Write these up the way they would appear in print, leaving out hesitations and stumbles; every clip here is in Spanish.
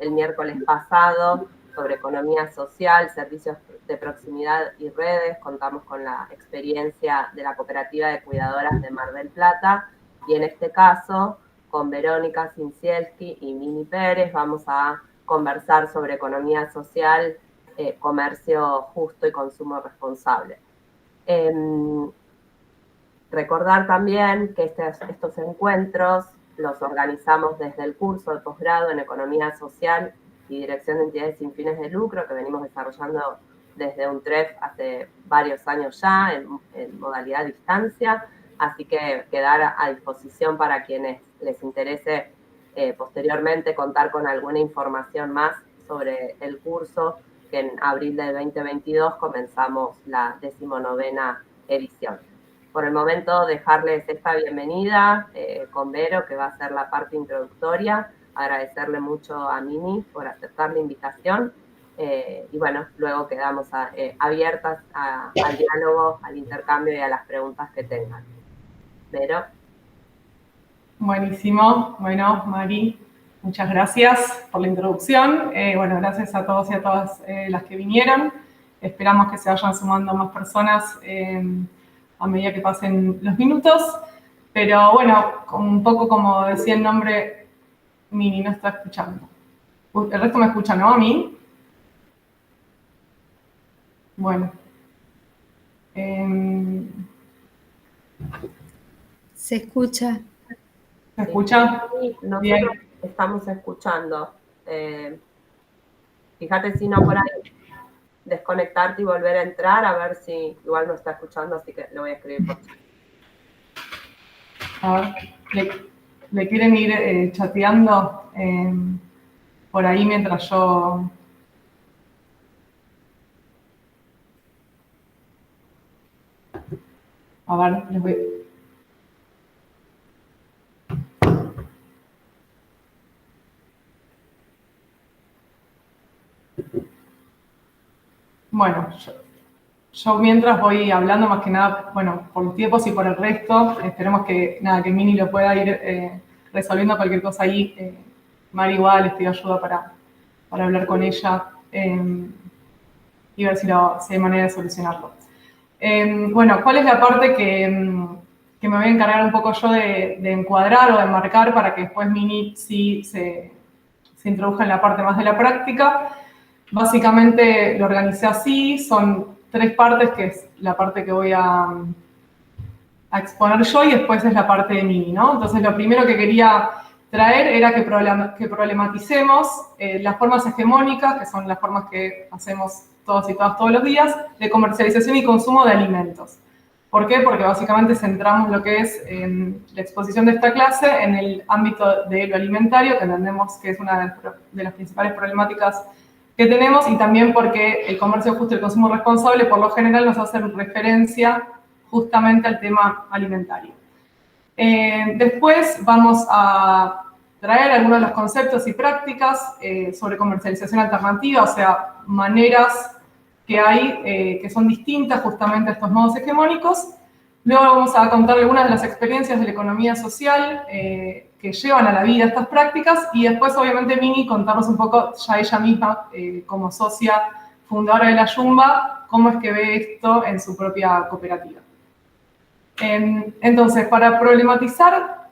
el miércoles pasado sobre economía social, servicios de proximidad y redes. Contamos con la experiencia de la Cooperativa de Cuidadoras de Mar del Plata y en este caso con Verónica Cincielski y Mini Pérez vamos a conversar sobre economía social, comercio justo y consumo responsable. Recordar también que estos encuentros los organizamos desde el curso de posgrado en Economía Social y Dirección de Entidades sin fines de lucro que venimos desarrollando desde UNTREF hace varios años ya en modalidad distancia, así que quedar a disposición para quienes les interese posteriormente contar con alguna información más sobre el curso, que en abril del 2022 comenzamos la 19ª edición. Por el momento, dejarles esta bienvenida con Vero, que va a ser la parte introductoria. Agradecerle mucho a Mini por aceptar la invitación. Y bueno, luego quedamos abiertas al diálogo, al intercambio y a las preguntas que tengan. Vero. Buenísimo. Bueno, Mari, muchas gracias por la introducción. Bueno, gracias a todos y a todas las que vinieron. Esperamos que se vayan sumando más personas a medida que pasen los minutos, pero bueno, un poco como decía el nombre, Mini no está escuchando. El resto me escucha, ¿no? ¿A mí? Bueno. Se escucha. ¿Se escucha? Sí, nosotros bien. Estamos escuchando. Fíjate si no por ahí desconectarte y volver a entrar, a ver si igual no está escuchando, así que lo voy a escribir por chat. A ver, ¿le quieren ir chateando por ahí mientras yo... A ver, les voy... Bueno, yo mientras voy hablando más que nada, bueno, por los tiempos y por el resto, esperemos que Mini lo pueda ir resolviendo cualquier cosa ahí. Mari igual, les pido ayuda para hablar con ella y ver si hay manera de solucionarlo. Bueno, ¿cuál es la parte que me voy a encargar un poco yo de encuadrar o de marcar para que después Mini sí se introduzca en la parte más de la práctica? Básicamente lo organicé así, son 3 partes, que es la parte que voy a exponer yo y después es la parte de Mini, ¿no? Entonces lo primero que quería traer era que problematicemos las formas hegemónicas, que son las formas que hacemos todos y todas todos los días, de comercialización y consumo de alimentos. ¿Por qué? Porque básicamente centramos lo que es la exposición de esta clase en el ámbito de lo alimentario, que entendemos que es una de las principales problemáticas que tenemos, y también porque el comercio justo y el consumo responsable por lo general nos hacen referencia justamente al tema alimentario. Después vamos a traer algunos de los conceptos y prácticas sobre comercialización alternativa, o sea, maneras que hay que son distintas justamente a estos modos hegemónicos. Luego vamos a contar algunas de las experiencias de la economía social que llevan a la vida estas prácticas, y después, obviamente, Mini contarnos un poco, ya ella misma, como socia fundadora de la Yumba, cómo es que ve esto en su propia cooperativa. Entonces, para problematizar,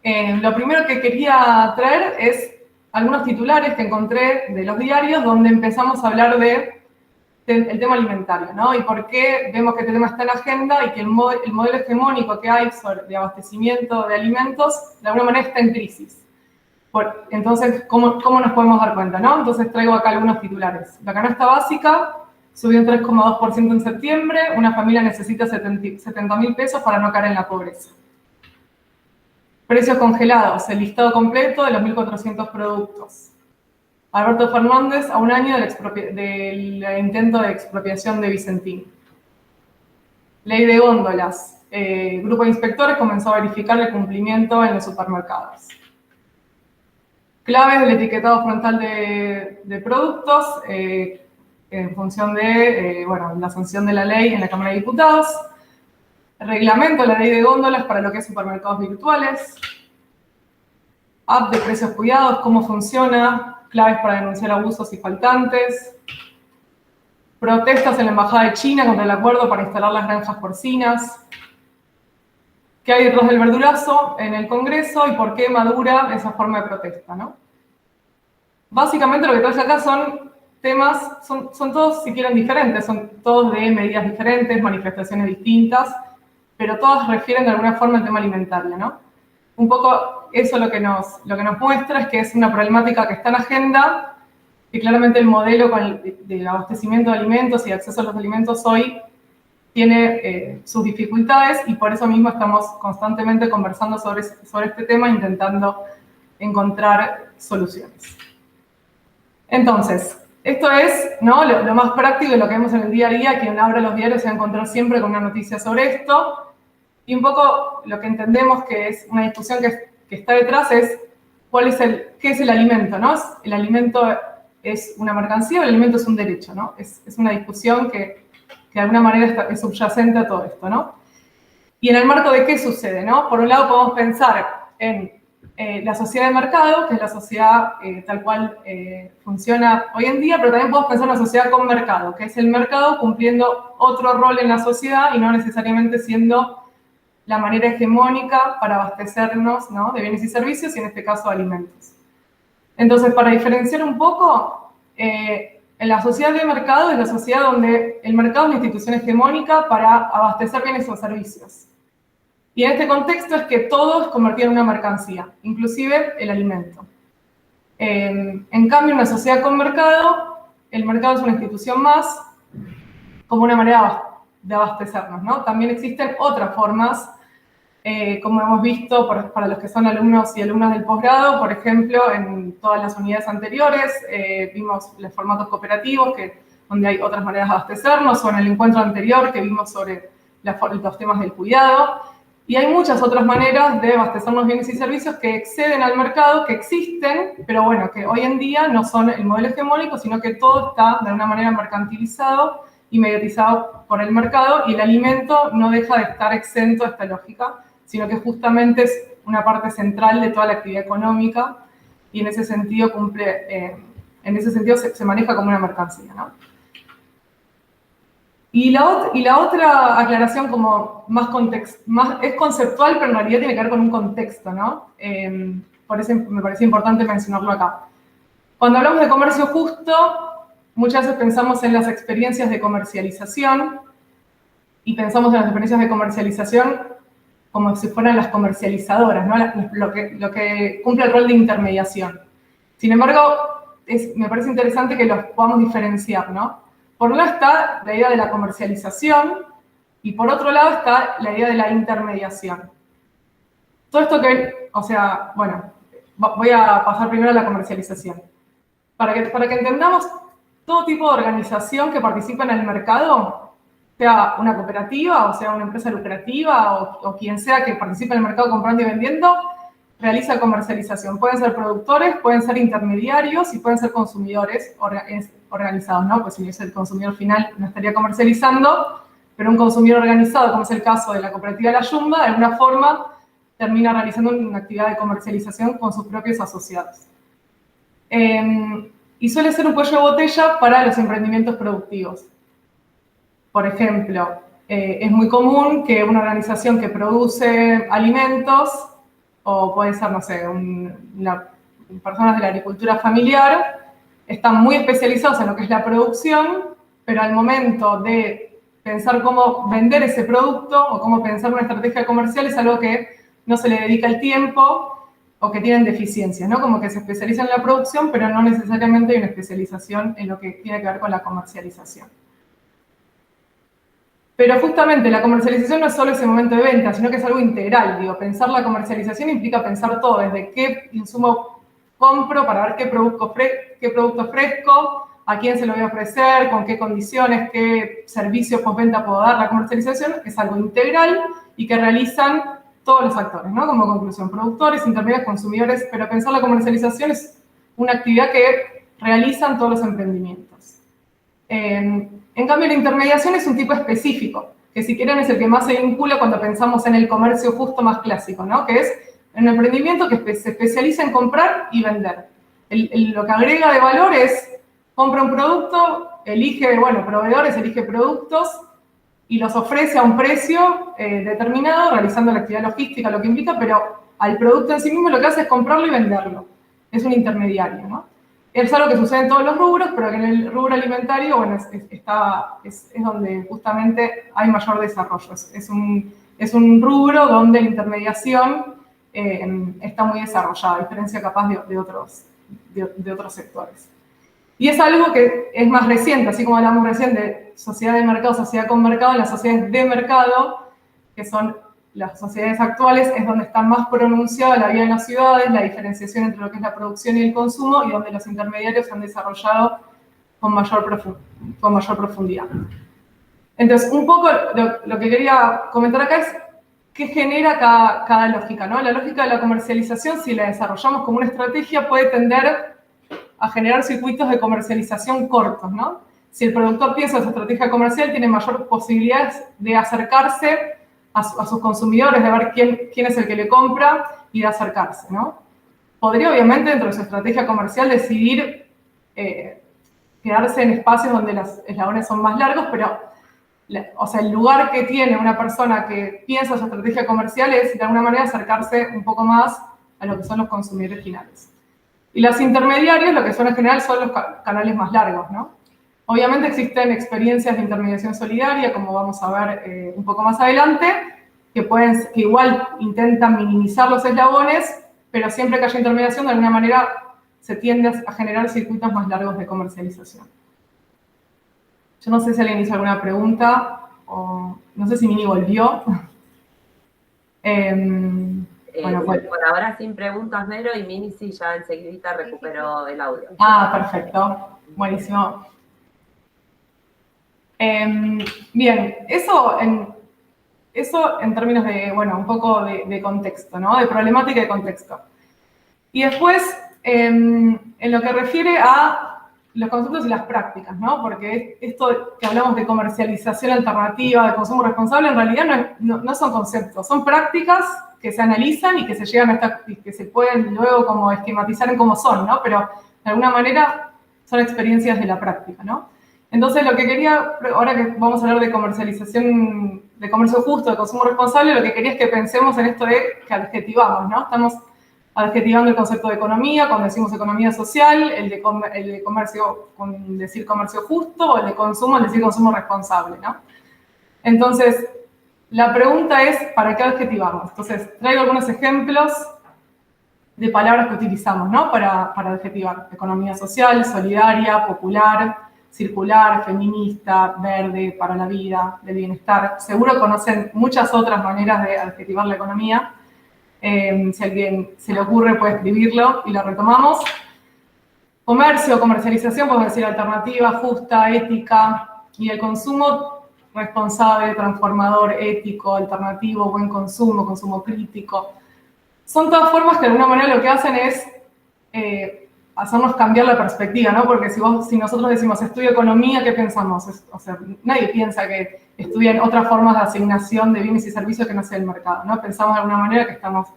lo primero que quería traer es algunos titulares que encontré de los diarios donde empezamos a hablar del tema alimentario, ¿no? Y por qué vemos que este tema está en la agenda y que el modelo hegemónico que hay de abastecimiento de alimentos, de alguna manera está en crisis. Entonces, ¿cómo nos podemos dar cuenta, no? Entonces traigo acá algunos titulares. La canasta básica subió un 3,2% en septiembre. Una familia necesita 70.000 pesos para no caer en la pobreza. Precios congelados, el listado completo de los 1.400 productos. Alberto Fernández a un año del intento de expropiación de Vicentín. Ley de góndolas. Grupo de inspectores comenzó a verificar el cumplimiento en los supermercados. Claves del etiquetado frontal de productos en función de la sanción de la ley en la Cámara de Diputados. Reglamento de la ley de góndolas para lo que es supermercados virtuales. App de precios cuidados, cómo funciona. claves para denunciar abusos y faltantes, protestas en la Embajada de China contra el acuerdo para instalar las granjas porcinas, qué hay detrás del verdurazo en el Congreso y por qué madura esa forma de protesta, ¿no? Básicamente lo que traje acá son temas, son todos, si quieren, diferentes, son todos de medidas diferentes, manifestaciones distintas, pero todas refieren de alguna forma al tema alimentario, ¿no? Un poco eso lo que nos muestra es que es una problemática que está en agenda, que claramente el modelo del abastecimiento de alimentos y acceso a los alimentos hoy tiene sus dificultades y por eso mismo estamos constantemente conversando sobre este tema, intentando encontrar soluciones. Entonces, esto es, ¿no?, lo más práctico de lo que vemos en el día a día. Quien abra los diarios se va a encontrar siempre con una noticia sobre esto. Y un poco lo que entendemos que es una discusión que está detrás es qué es el alimento, ¿no? ¿El alimento es una mercancía o el alimento es un derecho, ¿no? Es una discusión que de alguna manera es subyacente a todo esto, ¿no? Y en el marco de qué sucede, ¿no? Por un lado podemos pensar en la sociedad de mercado, que es la sociedad tal cual funciona hoy en día, pero también podemos pensar en una sociedad con mercado, que es el mercado cumpliendo otro rol en la sociedad y no necesariamente siendo la manera hegemónica para abastecernos, ¿no?, de bienes y servicios, y en este caso alimentos. Entonces, para diferenciar un poco, en la sociedad de mercado es la sociedad donde el mercado es una institución hegemónica para abastecer bienes o servicios. Y en este contexto es que todo es convertido en una mercancía, inclusive el alimento. En cambio, en una sociedad con mercado, el mercado es una institución más, como una manera de abastecernos, ¿no? También existen otras formas, como hemos visto para los que son alumnos y alumnas del posgrado, por ejemplo, en todas las unidades anteriores, vimos los formatos cooperativos, donde hay otras maneras de abastecernos, o en el encuentro anterior que vimos sobre los temas del cuidado. Y hay muchas otras maneras de abastecernos bienes y servicios que exceden al mercado, que existen, pero bueno, que hoy en día no son el modelo hegemónico, sino que todo está de alguna manera mercantilizado y mediatizado por el mercado, y el alimento no deja de estar exento de esta lógica, sino que justamente es una parte central de toda la actividad económica, y en ese sentido se maneja como una mercancía, ¿no? Y la otra aclaración como es conceptual, pero en realidad tiene que ver con un contexto, ¿no? Por eso me parecía importante mencionarlo acá. Cuando hablamos de comercio justo, muchas veces pensamos en las experiencias de comercialización, y pensamos en las experiencias de comercialización como si fueran las comercializadoras, ¿no? Lo que cumple el rol de intermediación. Sin embargo, me parece interesante que los podamos diferenciar, ¿no? Por un lado está la idea de la comercialización y por otro lado está la idea de la intermediación. Todo esto voy a pasar primero a la comercialización. Para que entendamos, todo tipo de organización que participa en el mercado, sea una cooperativa o sea una empresa lucrativa o quien sea que participe en el mercado comprando y vendiendo, realiza comercialización. Pueden ser productores, pueden ser intermediarios y pueden ser consumidores organizados, ¿no? Pues si es el consumidor final no estaría comercializando, pero un consumidor organizado, como es el caso de la cooperativa La Yumba, de alguna forma termina realizando una actividad de comercialización con sus propios asociados. Y suele ser un cuello de botella para los emprendimientos productivos. Por ejemplo, es muy común que una organización que produce alimentos, o puede ser, no sé, personas de la agricultura familiar, están muy especializados en lo que es la producción, pero al momento de pensar cómo vender ese producto o cómo pensar una estrategia comercial es algo que no se le dedica el tiempo o que tienen deficiencias, ¿no? Como que se especializan en la producción, pero no necesariamente hay una especialización en lo que tiene que ver con la comercialización. Pero justamente la comercialización no es solo ese momento de venta, sino que es algo integral. Digo, pensar la comercialización implica pensar todo, desde qué insumo compro para ver qué producto ofrezco, a quién se lo voy a ofrecer, con qué condiciones, qué servicios postventa puedo dar. La comercialización es algo integral y que realizan todos los actores, ¿no? Como conclusión, productores, intermediarios, consumidores, pero pensar la comercialización es una actividad que realizan todos los emprendimientos. En cambio, la intermediación es un tipo específico, que si quieren es el que más se vincula cuando pensamos en el comercio justo más clásico, ¿no? Que es un emprendimiento que se especializa en comprar y vender. lo que agrega de valor es, compra un producto, elige, bueno, proveedores, elige productos y los ofrece a un precio determinado, realizando la actividad logística, lo que implica, pero al producto en sí mismo lo que hace es comprarlo y venderlo. Es un intermediario, ¿no? Es algo que sucede en todos los rubros, pero que en el rubro alimentario, bueno, es donde justamente hay mayor desarrollo. Es un rubro donde la intermediación está muy desarrollada, a diferencia capaz de otros sectores. Y es algo que es más reciente, así como hablamos recién de sociedad de mercado, sociedad con mercado, en las sociedades de mercado, que son las sociedades actuales, es donde está más pronunciada la vida en las ciudades, la diferenciación entre lo que es la producción y el consumo, y donde los intermediarios se han desarrollado con mayor profundidad. Entonces, un poco lo que quería comentar acá es qué genera cada lógica, ¿no? La lógica de la comercialización, si la desarrollamos como una estrategia, puede tender a generar circuitos de comercialización cortos, ¿no? Si el productor piensa en su estrategia comercial, tiene mayor posibilidades de acercarse a sus consumidores, de ver quién es el que le compra y de acercarse, ¿no? Podría, obviamente, dentro de su estrategia comercial, decidir quedarse en espacios donde los eslabones son más largos, pero, o sea, el lugar que tiene una persona que piensa su estrategia comercial es, de alguna manera, acercarse un poco más a lo que son los consumidores finales. Y los intermediarios, lo que son en general, son los canales más largos, ¿no? Obviamente existen experiencias de intermediación solidaria, como vamos a ver un poco más adelante, que igual intentan minimizar los eslabones, pero siempre que haya intermediación, de alguna manera se tiende a generar circuitos más largos de comercialización. Yo no sé si alguien hizo alguna pregunta, o no sé si Mini volvió. Bueno, pues. Por ahora sin preguntas, Vero, y Mini sí, ya enseguida recuperó el audio. Ah, perfecto. Buenísimo. Bien, eso en términos de, bueno, un poco de contexto, ¿no? De problemática y de contexto. Y después, en lo que refiere a los conceptos y las prácticas, ¿no? Porque esto que hablamos de comercialización alternativa, de consumo responsable, en realidad no son conceptos, son prácticas que se analizan y que se llegan que se pueden luego como esquematizar en cómo son, ¿no? Pero de alguna manera son experiencias de la práctica, ¿no? Entonces, lo que quería, ahora que vamos a hablar de comercialización, de comercio justo, de consumo responsable, lo que quería es que pensemos en esto de que adjetivamos, ¿no? Estamos adjetivando el concepto de economía, cuando decimos economía social, el de comercio, con decir comercio justo, o el de consumo, el decir consumo responsable, ¿no? Entonces, la pregunta es, ¿para qué adjetivamos? Entonces, traigo algunos ejemplos de palabras que utilizamos, ¿no? Para adjetivar. Economía social, solidaria, popular, circular, feminista, verde, para la vida, del bienestar. Seguro conocen muchas otras maneras de adjetivar la economía. Si a alguien se le ocurre, puede escribirlo y lo retomamos. Comercio, comercialización, podemos decir alternativa, justa, ética. Y el consumo, responsable, transformador, ético, alternativo, buen consumo, consumo crítico. Son todas formas que de alguna manera lo que hacen es hacernos cambiar la perspectiva, ¿no? Porque si nosotros decimos estudio economía, ¿qué pensamos? O sea, nadie piensa que estudian otras formas de asignación de bienes y servicios que no sea el mercado, ¿no? Pensamos de alguna manera que estamos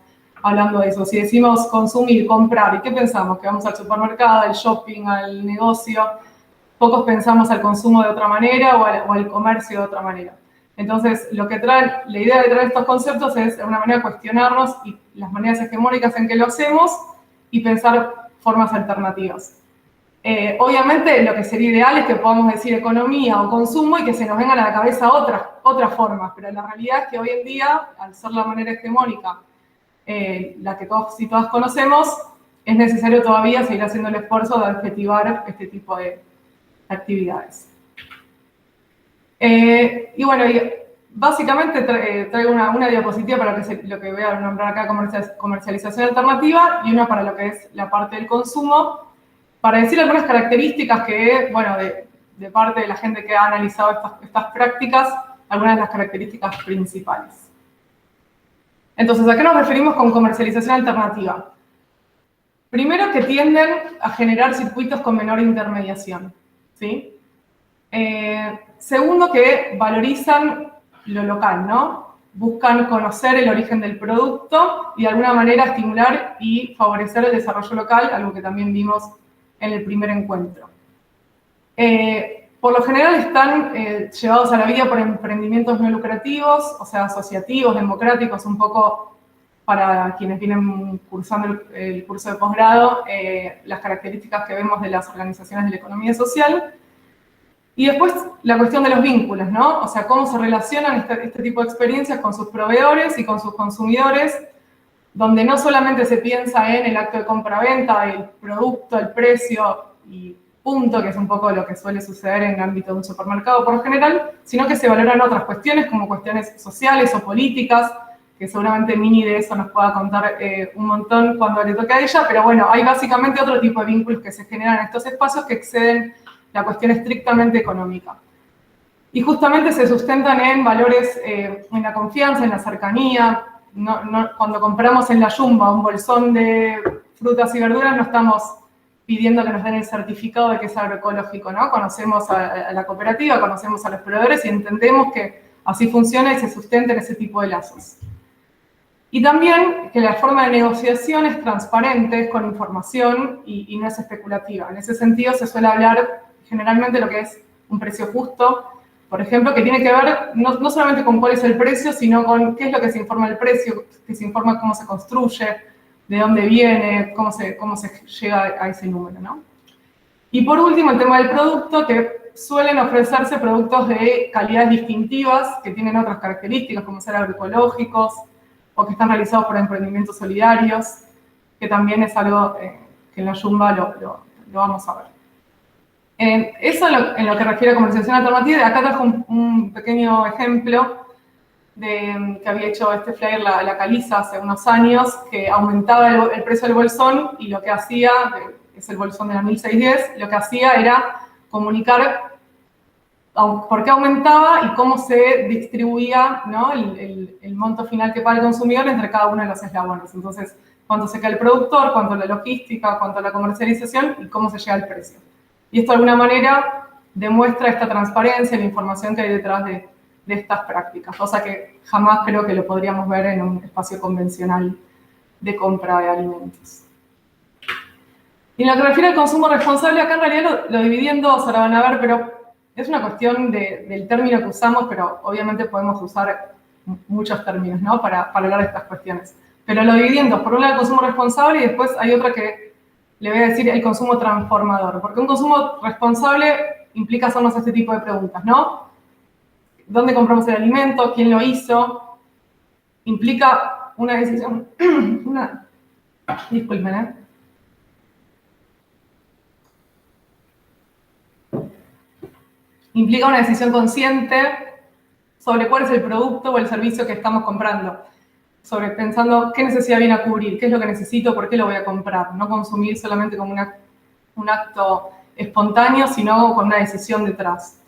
hablando de eso. Si decimos consumir, comprar, ¿y qué pensamos? Que vamos al supermercado, al shopping, al negocio. Pocos pensamos al consumo de otra manera o al comercio de otra manera. Entonces, la idea de traer estos conceptos es de alguna manera cuestionarnos y las maneras hegemónicas en que lo hacemos y pensar formas alternativas. Obviamente, lo que sería ideal es que podamos decir economía o consumo y que se nos vengan a la cabeza otras formas, pero la realidad es que hoy en día, al ser la manera hegemónica, la que todos y todas conocemos, es necesario todavía seguir haciendo el esfuerzo de adjetivar este tipo de actividades. Y bueno, básicamente traigo una diapositiva para lo que voy a nombrar acá, comercialización alternativa, y una para lo que es la parte del consumo, para decir algunas características que, bueno, de parte de la gente que ha analizado estas prácticas, algunas de las características principales. Entonces, ¿a qué nos referimos con comercialización alternativa? Primero, que tienden a generar circuitos con menor intermediación, ¿sí? Segundo, que valorizan lo local, ¿no? buscan conocer el origen del producto y de alguna manera estimular y favorecer el desarrollo local, algo que también vimos en el primer encuentro. Por lo general están llevados a la vida por emprendimientos no lucrativos, o sea, asociativos, democráticos, un poco para quienes vienen cursando el curso de posgrado, las características que vemos de las organizaciones de la economía social. Y después la cuestión de los vínculos, ¿no? O sea, cómo se relacionan este tipo de experiencias con sus proveedores y con sus consumidores, donde no solamente se piensa en el acto de compra-venta, el producto, el precio y punto, que es un poco lo que suele suceder en el ámbito de un supermercado por lo general, sino que se valoran otras cuestiones como cuestiones sociales o políticas, que seguramente Mini de eso nos pueda contar un montón cuando le toque a ella, pero bueno, hay básicamente otro tipo de vínculos que se generan en estos espacios que exceden la cuestión estrictamente económica. Y justamente se sustentan en valores, en la confianza, en la cercanía. Cuando compramos en la Jumbo un bolsón de frutas y verduras, no estamos pidiendo que nos den el certificado de que es agroecológico, ¿no? Conocemos a la cooperativa, conocemos a los proveedores y entendemos que así funciona y se sustenta en ese tipo de lazos. Y también que la forma de negociación es transparente, es con información y no es especulativa. En ese sentido se suele hablar generalmente lo que es un precio justo, por ejemplo, que tiene que ver no solamente con cuál es el precio, sino con qué es lo que se informa el precio, que se informa cómo se construye, de dónde viene, cómo se llega a ese número, ¿no? Y por último, el tema del producto, que suelen ofrecerse productos de calidades distintivas, que tienen otras características, como ser agroecológicos, o que están realizados por emprendimientos solidarios, que también es algo que en la Jumbo lo vamos a ver. Eso en lo que refiere a comercialización alternativa. Acá trajo un pequeño ejemplo que había hecho este flyer la Caliza hace unos años, que aumentaba el precio del bolsón y lo que hacía, es el bolsón de la 1610, lo que hacía era comunicar por qué aumentaba y cómo se distribuía, ¿no? el monto final que paga el consumidor entre cada uno de los eslabones. Entonces, cuánto se queda el productor, cuánto la logística, cuánto la comercialización y cómo se llega al precio. Y esto de alguna manera demuestra esta transparencia, la información que hay detrás de estas prácticas, cosa que jamás creo que lo podríamos ver en un espacio convencional de compra de alimentos. Y en lo que refiere al consumo responsable, acá en realidad lo dividí en dos, ahora van a ver, pero es una cuestión del término que usamos, pero obviamente podemos usar muchos términos, ¿no? para hablar de estas cuestiones. Pero lo dividí en dos, por un lado el consumo responsable y después hay otra que le voy a decir el consumo transformador, porque un consumo responsable implica hacernos este tipo de preguntas, ¿no? ¿Dónde compramos el alimento? ¿Quién lo hizo? Implica una decisión, disculpen, implica una decisión consciente sobre cuál es el producto o el servicio que estamos comprando, sobre pensando qué necesidad viene a cubrir, qué es lo que necesito, por qué lo voy a comprar, no consumir solamente como un acto espontáneo, sino con una decisión detrás.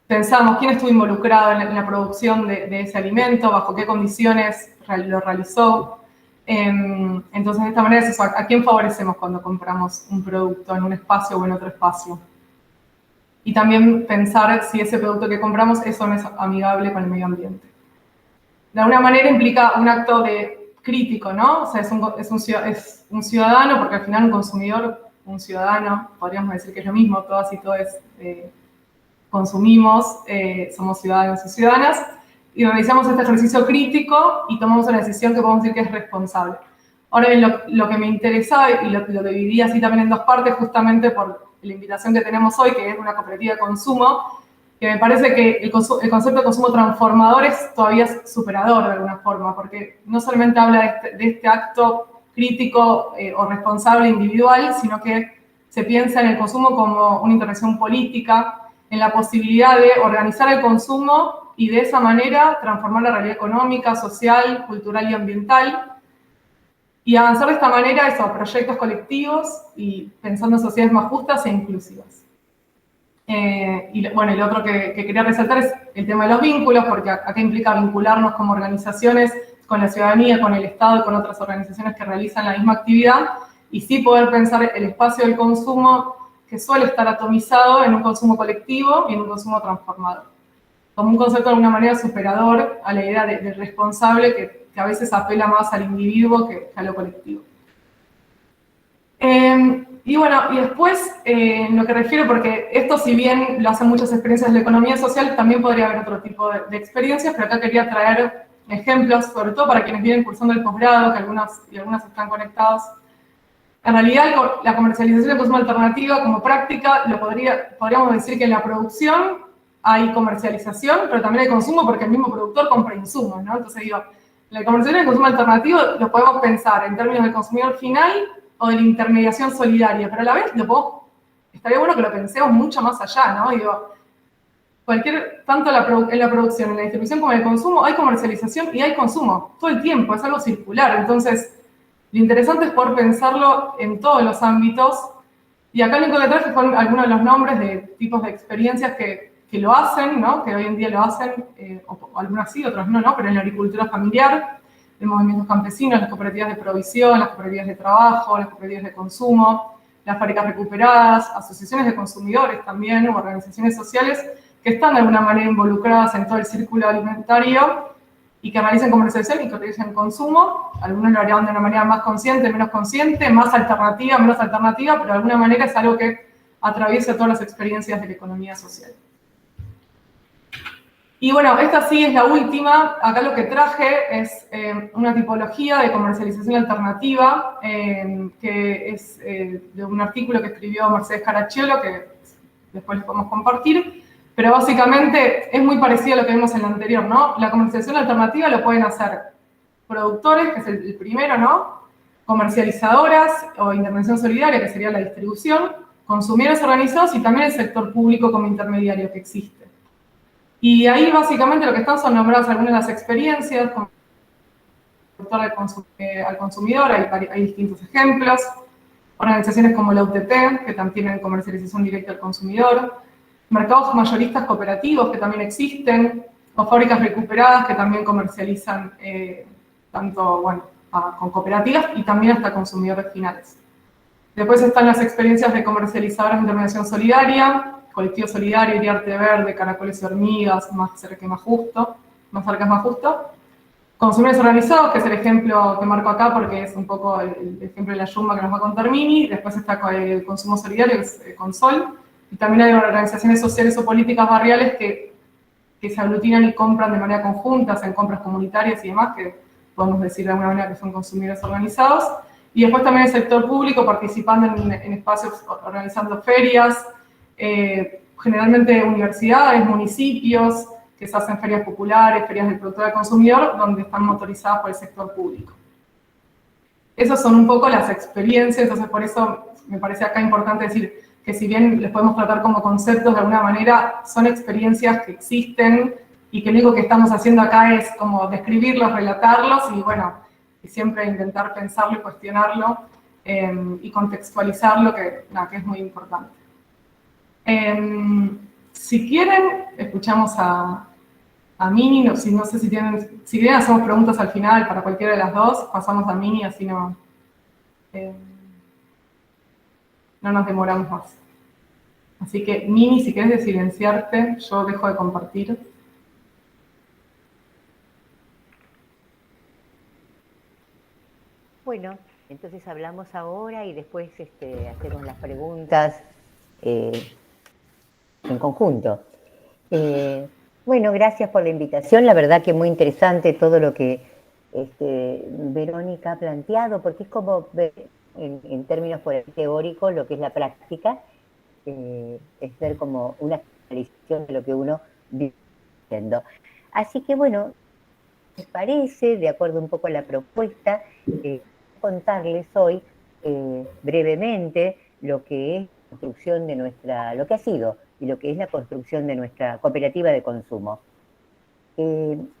Pensamos quién estuvo involucrado en la producción de ese alimento, bajo qué condiciones lo realizó. Entonces, de esta manera es eso, ¿a quién favorecemos cuando compramos un producto en un espacio o en otro espacio? Y también pensar si ese producto que compramos es o no es amigable con el medio ambiente. De alguna manera implica un acto de crítico, ¿no? O sea, es un ciudadano, porque al final un consumidor, un ciudadano, podríamos decir que es lo mismo, todas y todos consumimos, somos ciudadanos y ciudadanas, y realizamos este ejercicio crítico y tomamos una decisión que podemos decir que es responsable. Ahora bien, lo que me interesaba, y lo dividí así también en dos partes, justamente por la invitación que tenemos hoy, que es una cooperativa de consumo, que me parece que el concepto de consumo transformador es todavía superador de alguna forma, porque no solamente habla de este acto crítico o responsable individual, sino que se piensa en el consumo como una intervención política, en la posibilidad de organizar el consumo y de esa manera transformar la realidad económica, social, cultural y ambiental, y avanzar de esta manera esos proyectos colectivos y pensando en sociedades más justas e inclusivas. Y bueno, el otro que quería resaltar es el tema de los vínculos, porque acá implica vincularnos como organizaciones con la ciudadanía, con el Estado y con otras organizaciones que realizan la misma actividad, y sí poder pensar el espacio del consumo que suele estar atomizado en un consumo colectivo y en un consumo transformador. como un concepto de alguna manera superador a la idea de responsable que a veces apela más al individuo que a lo colectivo. Y bueno, y después, en lo que refiero, porque esto si bien lo hacen muchas experiencias de la economía social, también podría haber otro tipo de experiencias, pero acá quería traer ejemplos, sobre todo para quienes vienen cursando el posgrado, que algunas están conectados. En realidad, la comercialización de consumo alternativa como práctica, podríamos decir que en la producción hay comercialización, pero también hay consumo porque el mismo productor compra insumos, ¿no? Entonces digo, la comercialización del consumo alternativo lo podemos pensar en términos del consumidor final o de la intermediación solidaria, pero a la vez estaría bueno que lo pensemos mucho más allá, ¿no? Digo, tanto en la producción, en la distribución como en el consumo, hay comercialización y hay consumo, todo el tiempo, es algo circular. Entonces, lo interesante es poder pensarlo en todos los ámbitos, y acá lo que traje fueron algunos de los nombres de tipos de experiencias que lo hacen, ¿no? Que hoy en día lo hacen, o algunas sí, otras no, pero en la agricultura familiar, en movimientos campesinos, las cooperativas de provisión, las cooperativas de trabajo, las cooperativas de consumo, las fábricas recuperadas, asociaciones de consumidores también, o organizaciones sociales que están de alguna manera involucradas en todo el círculo alimentario y que realizan comercialización y que realizan consumo. Algunos lo harían de una manera más consciente, menos consciente, más alternativa, menos alternativa, pero de alguna manera es algo que atraviesa todas las experiencias de la economía social. Y bueno, esta sí es la última. Acá lo que traje es una tipología de comercialización alternativa, que es de un artículo que escribió Mercedes Caracciolo, que después les podemos compartir, pero básicamente es muy parecido a lo que vimos en la anterior, ¿no? La comercialización alternativa lo pueden hacer productores, que es el primero, ¿no? Comercializadoras o intervención solidaria, que sería la distribución, consumidores organizados y también el sector público como intermediario que existe. Y ahí básicamente lo que están son nombradas algunas de las experiencias, como al consumidor, hay distintos ejemplos, organizaciones como la UTT, que también tienen comercialización directa al consumidor, mercados mayoristas cooperativos que también existen, o fábricas recuperadas que también comercializan tanto, con cooperativas y también hasta consumidores finales. Después están las experiencias de comercializadoras de intermediación solidaria, Colectivo Solidario, Iriarte Verde, Caracoles y Hormigas, Más Cerca Más Justo, Más Cerca Más Justo. Consumidores organizados, que es el ejemplo que marco acá porque es un poco el ejemplo de la Yumba que nos va a contar Mini. Después está el consumo solidario, que es Consol. Y también hay organizaciones sociales o políticas barriales que se aglutinan y compran de manera conjunta, hacen compras comunitarias y demás, que podemos decir de alguna manera que son consumidores organizados. Y después también el sector público participando en espacios, organizando ferias, generalmente universidades, municipios, que se hacen ferias populares, ferias del productor al consumidor, donde están motorizadas por el sector público. Esas son un poco las experiencias, entonces por eso me parece acá importante decir que si bien les podemos tratar como conceptos de alguna manera, son experiencias que existen y que lo único que estamos haciendo acá es como describirlos, relatarlos y bueno, y siempre intentar pensarlo y cuestionarlo y contextualizarlo, que es muy importante. Si quieren, escuchamos a Mini, no sé si quieren hacemos preguntas al final para cualquiera de las dos, pasamos a Mini, así no nos demoramos más. Así que, Mini, si quieres desilenciarte, yo dejo de compartir. Bueno, entonces hablamos ahora y después hacemos las preguntas en conjunto. Bueno, gracias por la invitación. La verdad que muy interesante todo lo que Verónica ha planteado, porque es como ver en términos teóricos lo que es la práctica, es ver como una actualización de lo que uno vive viendo. Así que bueno, me parece, de acuerdo un poco a la propuesta, contarles hoy brevemente lo que es la construcción de lo que ha sido y lo que es la construcción de nuestra cooperativa de consumo.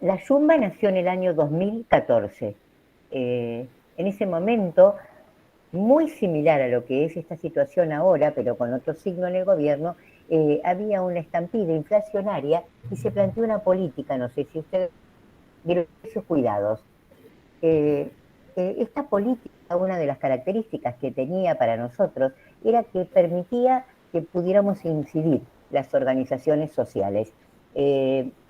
La Yumba nació en el año 2014. En ese momento, muy similar a lo que es esta situación ahora, pero con otro signo en el gobierno, había una estampida inflacionaria y se planteó una política, no sé si ustedes vieron sus cuidados. Esta política, una de las características que tenía para nosotros, era que permitía que pudiéramos incidir las organizaciones sociales.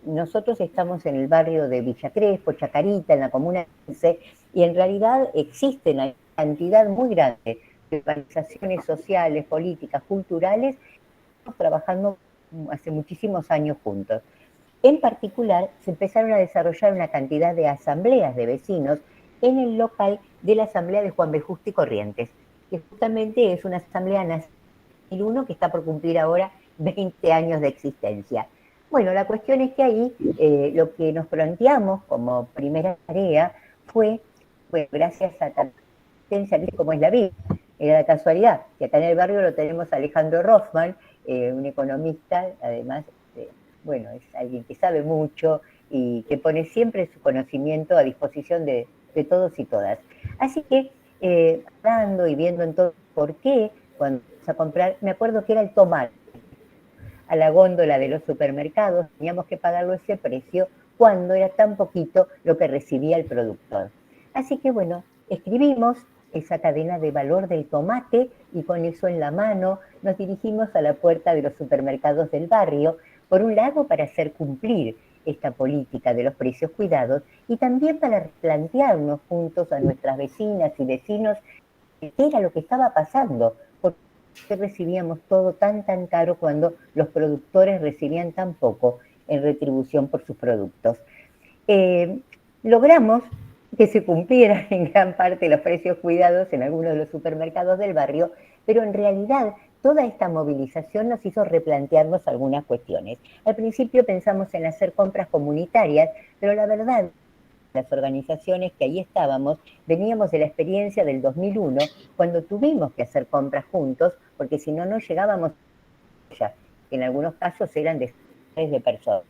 Nosotros estamos en el barrio de Villa Crespo, Chacarita, en la comuna 15, y en realidad existen una cantidad muy grande de organizaciones sociales, políticas, culturales, estamos trabajando hace muchísimos años juntos. En particular, se empezaron a desarrollar una cantidad de asambleas de vecinos en el local de la Asamblea de Juan B. Justo y Corrientes, que justamente es una asamblea nacional en 2001 que está por cumplir ahora 20 años de existencia. Bueno, la cuestión es que ahí lo que nos planteamos como primera tarea fue, bueno, gracias a tanta existencia, como es la vida, era la casualidad, que acá en el barrio lo tenemos a Alejandro Rothman, un economista, además, bueno, es alguien que sabe mucho y que pone siempre su conocimiento a disposición de todos y todas. Así que, hablando y viendo en todo por qué, cuando vamos a comprar, me acuerdo que era el tomate, a la góndola de los supermercados, teníamos que pagarlo ese precio cuando era tan poquito lo que recibía el productor. Así que bueno, escribimos esa cadena de valor del tomate y con eso en la mano nos dirigimos a la puerta de los supermercados del barrio, por un lado para hacer cumplir esta política de los precios cuidados y también para plantearnos juntos a nuestras vecinas y vecinos qué era lo que estaba pasando, por qué recibíamos todo tan caro cuando los productores recibían tan poco en retribución por sus productos. Logramos que se cumplieran en gran parte los precios cuidados en algunos de los supermercados del barrio, pero en realidad toda esta movilización nos hizo replantearnos algunas cuestiones. Al principio pensamos en hacer compras comunitarias, pero la verdad, las organizaciones que ahí estábamos, veníamos de la experiencia del 2001, cuando tuvimos que hacer compras juntos, porque si no, no llegábamos a ella, que en algunos casos eran de personas.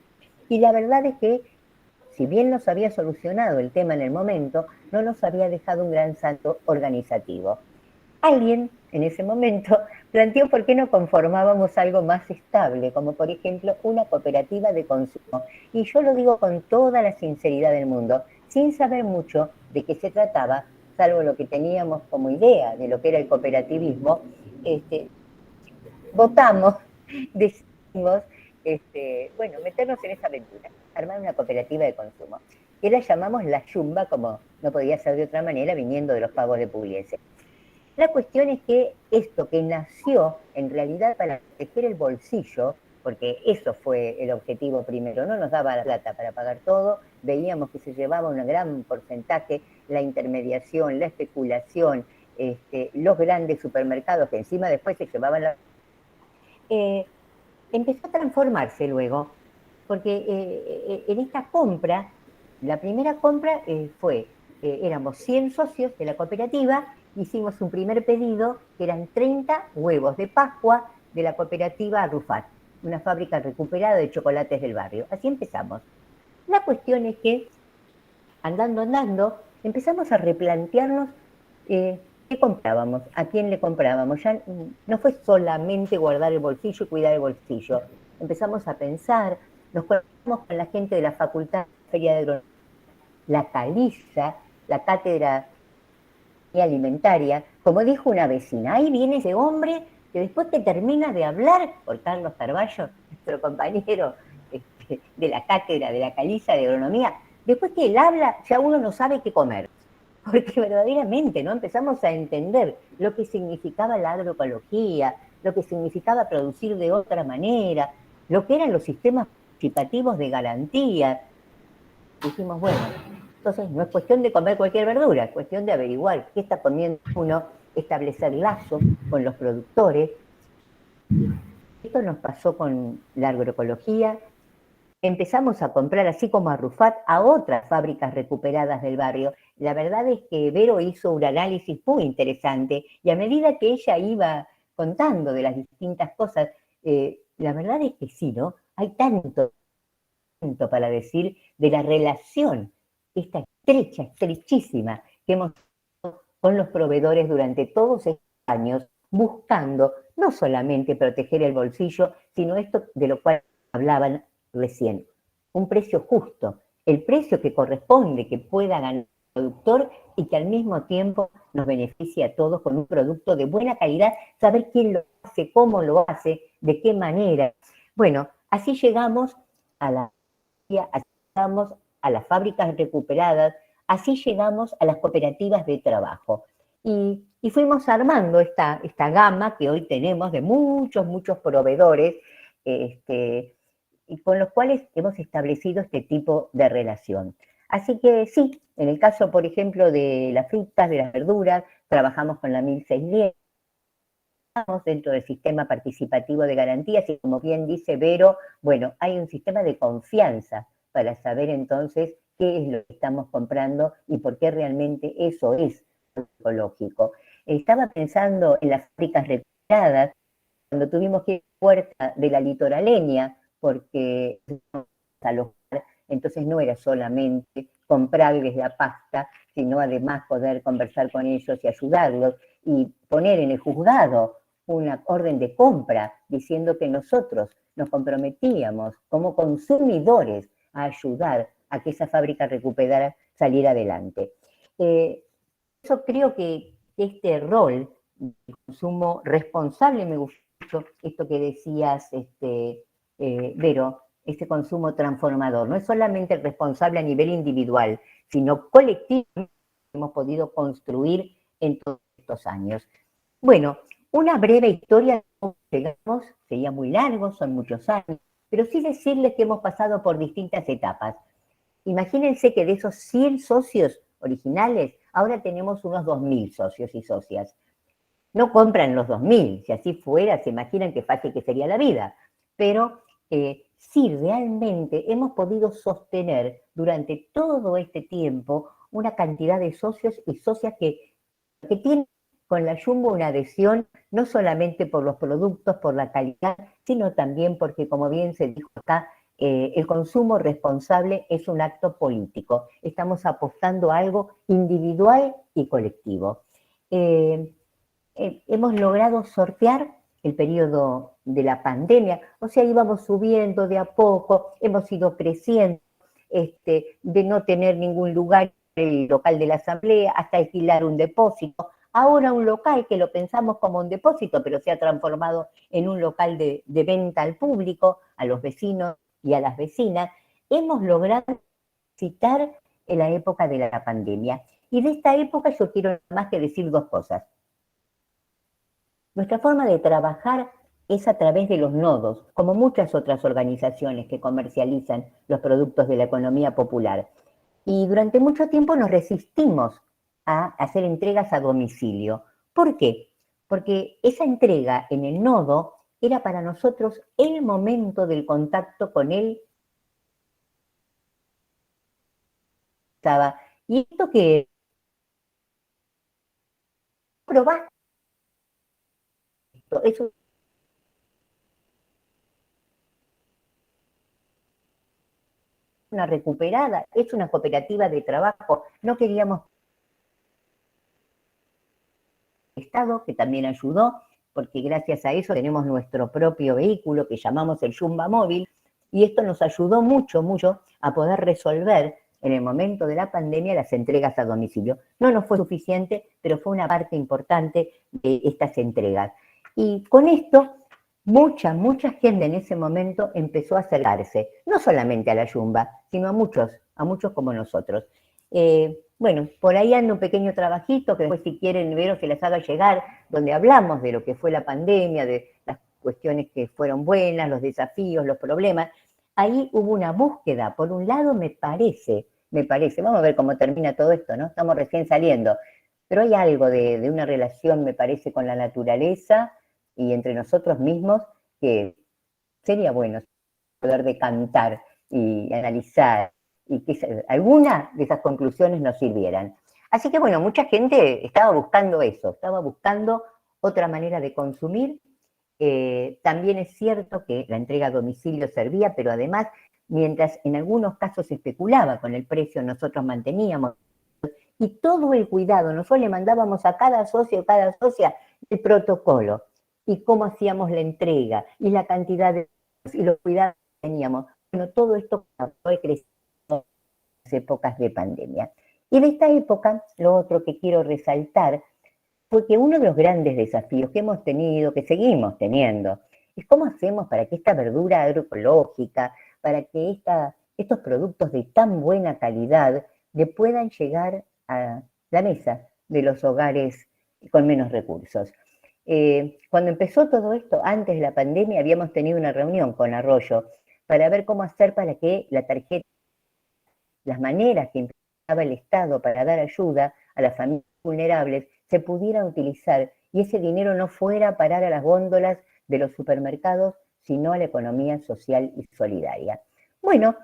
Y la verdad es que, si bien nos había solucionado el tema en el momento, no nos había dejado un gran salto organizativo. Alguien, en ese momento, planteó por qué no conformábamos algo más estable, como por ejemplo una cooperativa de consumo. Y yo lo digo con toda la sinceridad del mundo, sin saber mucho de qué se trataba, salvo lo que teníamos como idea de lo que era el cooperativismo, votamos, decidimos, bueno, meternos en esa aventura, armar una cooperativa de consumo, que la llamamos La Yumba, como no podía ser de otra manera, viniendo de los pagos de Pugliese. La cuestión es que esto que nació en realidad para proteger el bolsillo, porque eso fue el objetivo primero, no nos daba la plata para pagar todo, veíamos que se llevaba un gran porcentaje la intermediación, la especulación, los grandes supermercados que encima después se llevaban la... empezó a transformarse luego, porque en esta compra, la primera compra fue, éramos 100 socios de la cooperativa, hicimos un primer pedido que eran 30 huevos de Pascua de la cooperativa Rufat, una fábrica recuperada de chocolates del barrio. Así empezamos. La cuestión es que, andando, empezamos a replantearnos qué comprábamos, a quién le comprábamos. Ya no fue solamente guardar el bolsillo y cuidar el bolsillo. Empezamos a pensar, nos conectamos con la gente de la Facultad de Feria de Agronomía, la Caliza, la cátedra alimentaria, como dijo una vecina, ahí viene ese hombre que después te termina de hablar, por Carlos Carballo, nuestro compañero de la cátedra de la Caliza de Agronomía, después que él habla ya uno no sabe qué comer, porque verdaderamente no empezamos a entender lo que significaba la agroecología, lo que significaba producir de otra manera, lo que eran los sistemas participativos de garantía. Dijimos, bueno, entonces no es cuestión de comer cualquier verdura, es cuestión de averiguar qué está comiendo uno, establecer lazos con los productores. Esto nos pasó con la agroecología. Empezamos a comprar, así como a Rufat, a otras fábricas recuperadas del barrio. La verdad es que Vero hizo un análisis muy interesante y a medida que ella iba contando de las distintas cosas, la verdad es que sí, ¿no? Hay tanto para decir de la relación, esta estrechísima, que hemos tenido con los proveedores durante todos estos años, buscando no solamente proteger el bolsillo, sino esto de lo cual hablaban recién, un precio justo, el precio que corresponde, que pueda ganar el productor y que al mismo tiempo nos beneficie a todos con un producto de buena calidad, saber quién lo hace, cómo lo hace, de qué manera. Bueno, así llegamos a la así llegamos a las fábricas recuperadas, así llegamos a las cooperativas de trabajo. Y fuimos armando esta gama que hoy tenemos de muchos proveedores, y con los cuales hemos establecido este tipo de relación. Así que sí, en el caso, por ejemplo, de las frutas, de las verduras, trabajamos con la 1610, dentro del sistema participativo de garantías y como bien dice Vero, bueno, hay un sistema de confianza para saber entonces qué es lo que estamos comprando y por qué realmente eso es ecológico. Estaba pensando en las fábricas recuperadas, cuando tuvimos que ir a la puerta de la litoraleña, porque entonces no era solamente comprarles la pasta, sino además poder conversar con ellos y ayudarlos y poner en el juzgado una orden de compra diciendo que nosotros nos comprometíamos como consumidores a ayudar a que esa fábrica recuperara, saliera adelante. Eso creo que este rol de consumo responsable, me gustó mucho esto que decías, Vero, este consumo transformador. No es solamente responsable a nivel individual, sino colectivo que hemos podido construir en todos estos años. Bueno, una breve historia de cómo llegamos, sería muy largo, son muchos años, pero sí decirles que hemos pasado por distintas etapas. Imagínense que de esos 100 socios originales, ahora tenemos unos 2.000 socios y socias. No compran los 2.000, si así fuera, se imaginan qué fácil que sería la vida. Pero sí, realmente hemos podido sostener durante todo este tiempo una cantidad de socios y socias que tienen con la Jumbo una adhesión no solamente por los productos, por la calidad, sino también porque, como bien se dijo acá, el consumo responsable es un acto político. Estamos apostando a algo individual y colectivo. Hemos logrado sortear el periodo de la pandemia, o sea, íbamos subiendo de a poco, hemos ido creciendo, de no tener ningún lugar, el local de la asamblea, hasta alquilar un depósito. Ahora un local que lo pensamos como un depósito, pero se ha transformado en un local de venta al público, a los vecinos y a las vecinas. Hemos logrado citar en la época de la pandemia. Y de esta época yo quiero más que decir dos cosas. Nuestra forma de trabajar es a través de los nodos, como muchas otras organizaciones que comercializan los productos de la economía popular. Y durante mucho tiempo nos resistimos a hacer entregas a domicilio. ¿Por qué? Porque esa entrega en el nodo era para nosotros el momento del contacto con él. Y esto que probaste, eso una recuperada, es una cooperativa de trabajo. No queríamos Estado, que también ayudó, porque gracias a eso tenemos nuestro propio vehículo que llamamos el Jumba Móvil, y esto nos ayudó mucho a poder resolver en el momento de la pandemia las entregas a domicilio. No nos fue suficiente, pero fue una parte importante de estas entregas. Y con esto, mucha gente en ese momento empezó a acercarse, no solamente a la Jumba, sino a muchos como nosotros. Bueno, por ahí anda un pequeño trabajito que después si quieren ver o se les haga llegar, donde hablamos de lo que fue la pandemia, de las cuestiones que fueron buenas, los desafíos, los problemas. Ahí hubo una búsqueda. Por un lado me parece, vamos a ver cómo termina todo esto, ¿no? Estamos recién saliendo, pero hay algo de una relación, me parece, con la naturaleza y entre nosotros mismos que sería bueno poder decantar y analizar y que algunas de esas conclusiones nos sirvieran. Así que bueno, mucha gente estaba buscando eso, estaba buscando otra manera de consumir. También es cierto que la entrega a domicilio servía, pero además, mientras en algunos casos se especulaba con el precio, nosotros manteníamos y todo el cuidado, nosotros le mandábamos a cada socio o cada socia el protocolo y cómo hacíamos la entrega y la cantidad de y los cuidados que teníamos. Bueno, todo esto fue creciendo en las épocas de pandemia. Y de esta época, lo otro que quiero resaltar fue que uno de los grandes desafíos que hemos tenido, que seguimos teniendo, es cómo hacemos para que esta verdura agroecológica, para que estos productos de tan buena calidad le puedan llegar a la mesa de los hogares con menos recursos. Cuando empezó todo esto, antes de la pandemia, habíamos tenido una reunión con Arroyo para ver cómo hacer para que la tarjeta, las maneras que implementaba el Estado para dar ayuda a las familias vulnerables, se pudieran utilizar y ese dinero no fuera a parar a las góndolas de los supermercados, sino a la economía social y solidaria. Bueno,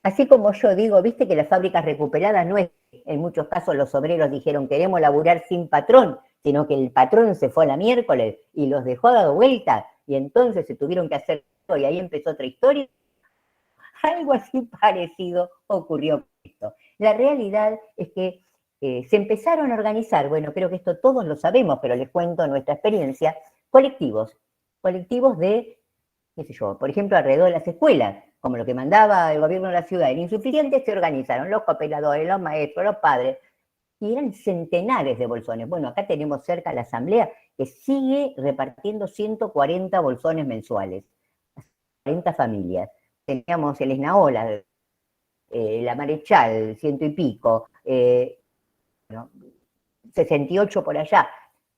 así como yo digo, viste que las fábricas recuperadas no es, en muchos casos los obreros dijeron queremos laburar sin patrón, sino que el patrón se fue a la miércoles y los dejó dado vuelta y entonces se tuvieron que hacer y ahí empezó otra historia. Algo así parecido ocurrió con esto. La realidad es que se empezaron a organizar, bueno, creo que esto todos lo sabemos, pero les cuento nuestra experiencia, colectivos de, qué sé yo, por ejemplo, alrededor de las escuelas, como lo que mandaba el gobierno de la ciudad, era insuficiente, se organizaron los cooperadores, los maestros, los padres, y eran centenares de bolsones. Bueno, acá tenemos cerca la asamblea que sigue repartiendo 140 bolsones mensuales, 40 familias. Teníamos el Esnaola, la Marechal, 100 y pico, 68 por allá.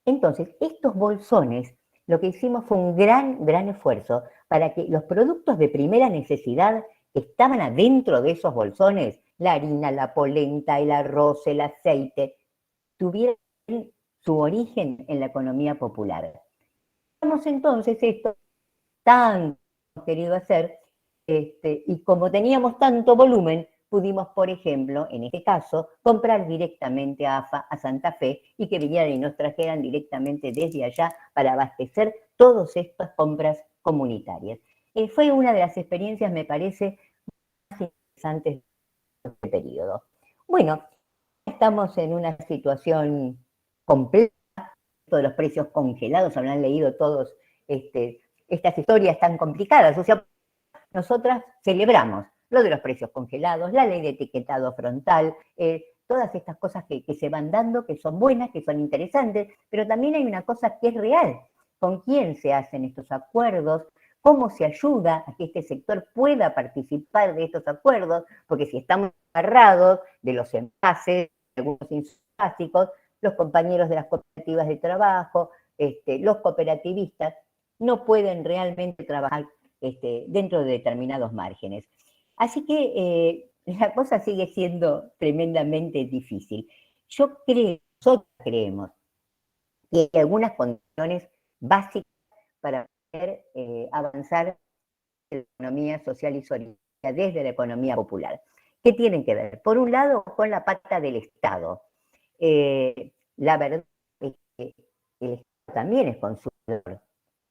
Entonces, estos bolsones, lo que hicimos fue un gran esfuerzo para que los productos de primera necesidad que estaban adentro de esos bolsones, la harina, la polenta, el arroz, el aceite, tuvieran su origen en la economía popular. Hemos entonces esto tan querido hacer, y como teníamos tanto volumen, pudimos, por ejemplo, en este caso, comprar directamente a AFA, a Santa Fe, y que vinieran y nos trajeran directamente desde allá para abastecer todas estas compras comunitarias. Fue una de las experiencias, me parece, más interesantes de este periodo. Bueno, estamos en una situación compleja, todos los precios congelados, habrán leído todos estas historias tan complicadas, o sea, nosotras celebramos lo de los precios congelados, la ley de etiquetado frontal, todas estas cosas que se van dando, que son buenas, que son interesantes, pero también hay una cosa que es real. ¿Con quién se hacen estos acuerdos? ¿Cómo se ayuda a que este sector pueda participar de estos acuerdos? Porque si estamos agarrados de los envases, de algunos insumos básicos, los compañeros de las cooperativas de trabajo, los cooperativistas, no pueden realmente trabajar dentro de determinados márgenes. Así que la cosa sigue siendo tremendamente difícil. Nosotros creemos que hay algunas condiciones básicas para poder avanzar en la economía social y solidaria desde la economía popular. ¿Qué tienen que ver? Por un lado, con la pata del Estado. La verdad es que el Estado también es consumidor.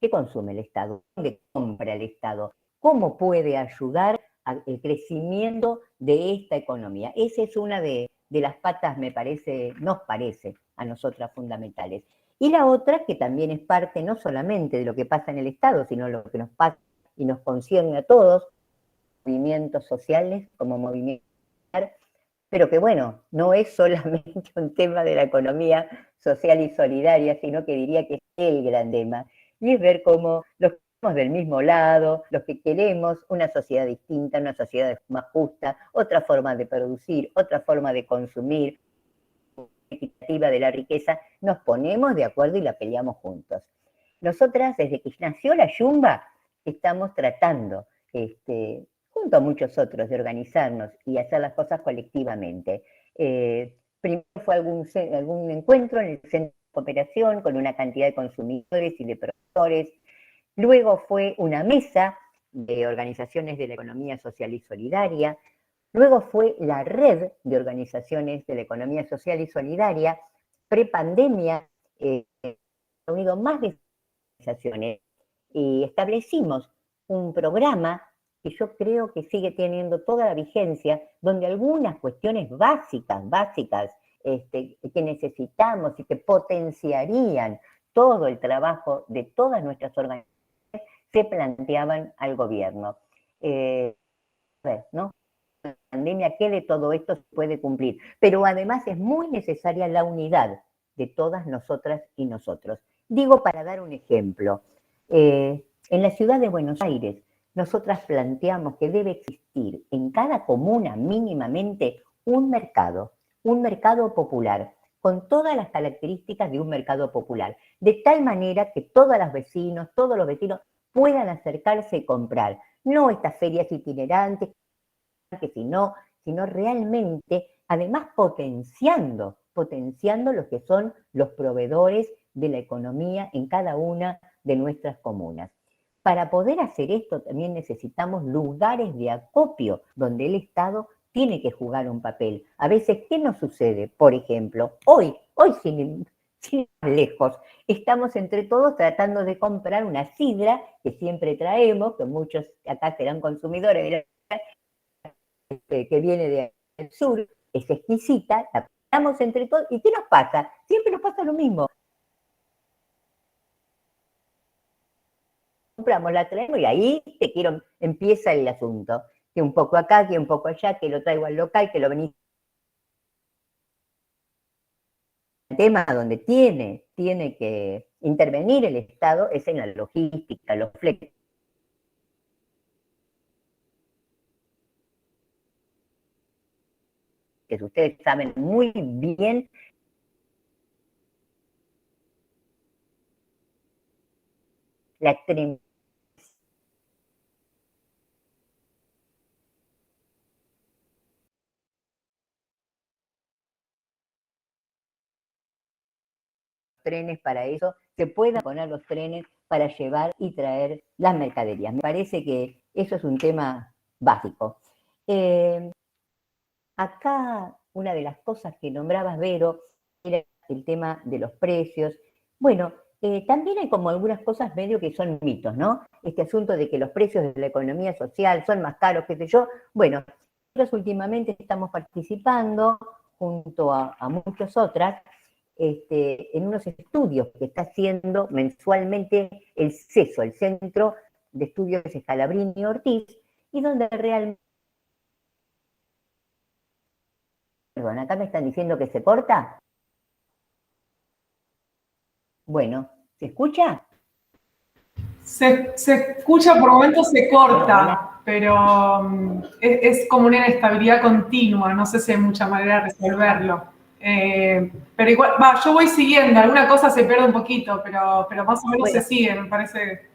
¿Qué consume el Estado? ¿Dónde compra el Estado? ¿Cómo puede ayudar al crecimiento de esta economía? Esa es una de las patas, nos parece a nosotras fundamentales. Y la otra, que también es parte no solamente de lo que pasa en el Estado, sino lo que nos pasa y nos concierne a todos, movimientos sociales como movimientos, pero que bueno, no es solamente un tema de la economía social y solidaria, sino que diría que es el gran tema, y es ver cómo los que estamos del mismo lado, los que queremos una sociedad distinta, una sociedad más justa, otra forma de producir, otra forma de consumir, equitativa de la riqueza, nos ponemos de acuerdo y la peleamos juntos. Nosotras, desde que nació la Yumba, estamos tratando, junto a muchos otros, de organizarnos y hacer las cosas colectivamente. Primero fue algún encuentro en el centro de cooperación con una cantidad de consumidores y de productores. Luego fue una mesa de organizaciones de la economía social y solidaria. Luego fue la red de organizaciones de la economía social y solidaria. Prepandemia, reunido más de organizaciones y establecimos un programa que yo creo que sigue teniendo toda la vigencia, donde algunas cuestiones básicas, que necesitamos y que potenciarían todo el trabajo de todas nuestras organizaciones, se planteaban al gobierno. ¿No? La pandemia, ¿qué de todo esto se puede cumplir? Pero además es muy necesaria la unidad de todas nosotras y nosotros. Digo, para dar un ejemplo, en la ciudad de Buenos Aires, nosotras planteamos que debe existir en cada comuna mínimamente un mercado popular, con todas las características de un mercado popular, de tal manera que todos los vecinos puedan acercarse y comprar. No estas ferias itinerantes, sino realmente, además potenciando lo que son los proveedores de la economía en cada una de nuestras comunas. Para poder hacer esto también necesitamos lugares de acopio donde el Estado tiene que jugar un papel. A veces, ¿qué nos sucede? Por ejemplo, hoy sin ir lejos, estamos entre todos tratando de comprar una sidra que siempre traemos, que muchos acá serán consumidores, que viene del sur, es exquisita, la compramos entre todos, ¿y qué nos pasa? Siempre nos pasa lo mismo. Compramos, la traemos y ahí empieza el asunto. Que un poco acá, que un poco allá, que lo traigo al local, que lo venís. El tema donde tiene que intervenir el Estado es en la logística, los fletes. Que ustedes saben muy bien la trenes para eso, se puedan poner los trenes para llevar y traer las mercaderías. Me parece que eso es un tema básico. Acá una de las cosas que nombrabas, Vero, era el tema de los precios. Bueno, también hay como algunas cosas medio que son mitos, ¿no? Este asunto de que los precios de la economía social son más caros, qué sé yo. Bueno, nosotros últimamente estamos participando junto a muchas otras en unos estudios que está haciendo mensualmente el CESO, el Centro de Estudios Scalabrini Ortiz, y donde realmente... Perdón, acá me están diciendo que se corta. Bueno, ¿se escucha? Se escucha, por momentos se corta, pero es como una inestabilidad continua, no sé si hay mucha manera de resolverlo. Pero igual, yo voy siguiendo, alguna cosa se pierde un poquito, pero más o menos se sigue, me parece.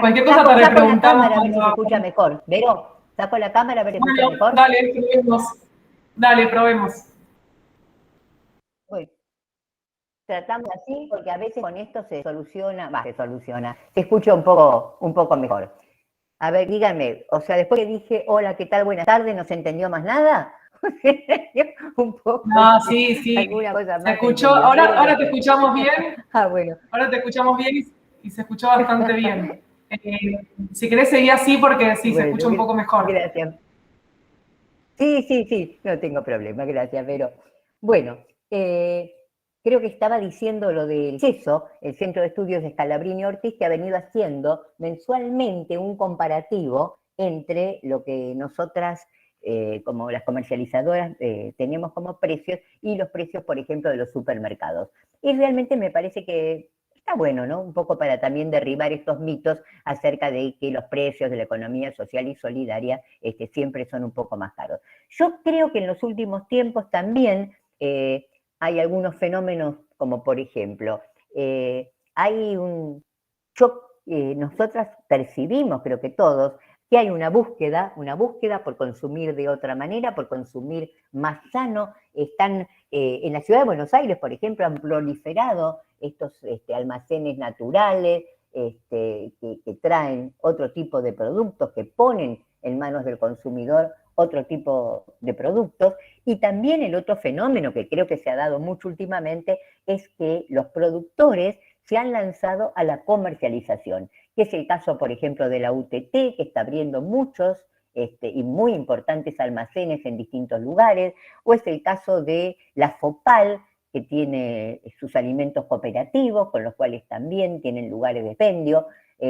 Cualquier cosa te repreguntamos. Saco la cámara a ver si se escucha mejor. Vero, saco la cámara a ver si se escucha mejor. Dale, probemos. Dale, probemos. Bueno, tratamos así porque a veces con esto se escucha un poco mejor. A ver, díganme, o sea, después que dije, hola, ¿qué tal? Buenas tardes, ¿no se entendió más nada? Un poco. No, sí. Alguna cosa más se escuchó, ahora te escuchamos bien. Bueno. Ahora te escuchamos bien y se escuchó bastante bien. Si querés seguir así porque sí, se escucha un poco mejor. Gracias. Sí, no tengo problema, gracias, Vero. Bueno, creo que estaba diciendo lo del CESO, el Centro de Estudios de Scalabrini Ortiz, que ha venido haciendo mensualmente un comparativo entre lo que nosotras, como las comercializadoras, tenemos como precios y los precios, por ejemplo, de los supermercados. Y realmente me parece que está bueno, ¿no? Un poco para también derribar estos mitos acerca de que los precios de la economía social y solidaria siempre son un poco más caros. Yo creo que en los últimos tiempos también hay algunos fenómenos, como por ejemplo, nosotras percibimos, creo que todos, que hay una búsqueda por consumir de otra manera, por consumir más sano. Están en la ciudad de Buenos Aires, por ejemplo, han proliferado estos almacenes naturales que traen otro tipo de productos, que ponen en manos del consumidor otro tipo de productos. Y también el otro fenómeno que creo que se ha dado mucho últimamente es que los productores se han lanzado a la comercialización, que es el caso, por ejemplo, de la UTT, que está abriendo muchos y muy importantes almacenes en distintos lugares, o es el caso de la FOPAL, que tiene sus alimentos cooperativos, con los cuales también tienen lugares de expendio.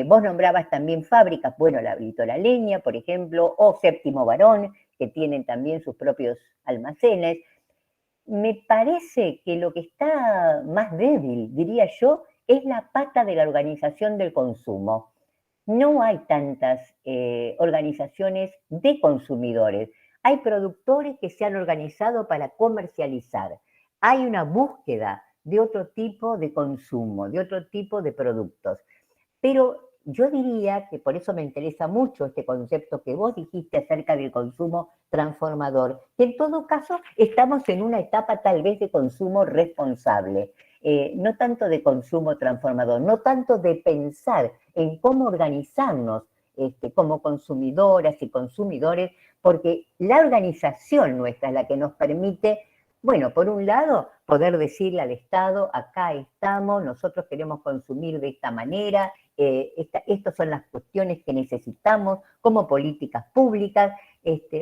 Vos nombrabas también fábricas, bueno, la Litoraleña, por ejemplo, o Séptimo Varón, que tienen también sus propios almacenes. Me parece que lo que está más débil, diría yo, es la pata de la organización del consumo. no hay tantas organizaciones de consumidores. Hay productores que se han organizado para comercializar. Hay una búsqueda de otro tipo de consumo, de otro tipo de productos. Pero yo diría que por eso me interesa mucho este concepto que vos dijiste acerca del consumo transformador, que en todo caso estamos en una etapa tal vez de consumo responsable, no tanto de consumo transformador, no tanto de pensar en cómo organizarnos como consumidoras y consumidores, porque la organización nuestra es la que nos permite, bueno, por un lado, poder decirle al Estado, acá estamos, nosotros queremos consumir de esta manera, estas son las cuestiones que necesitamos como políticas públicas,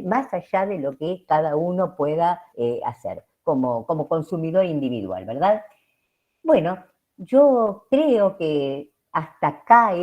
más allá de lo que cada uno pueda hacer como consumidor individual, ¿verdad? Bueno, yo creo que hasta acá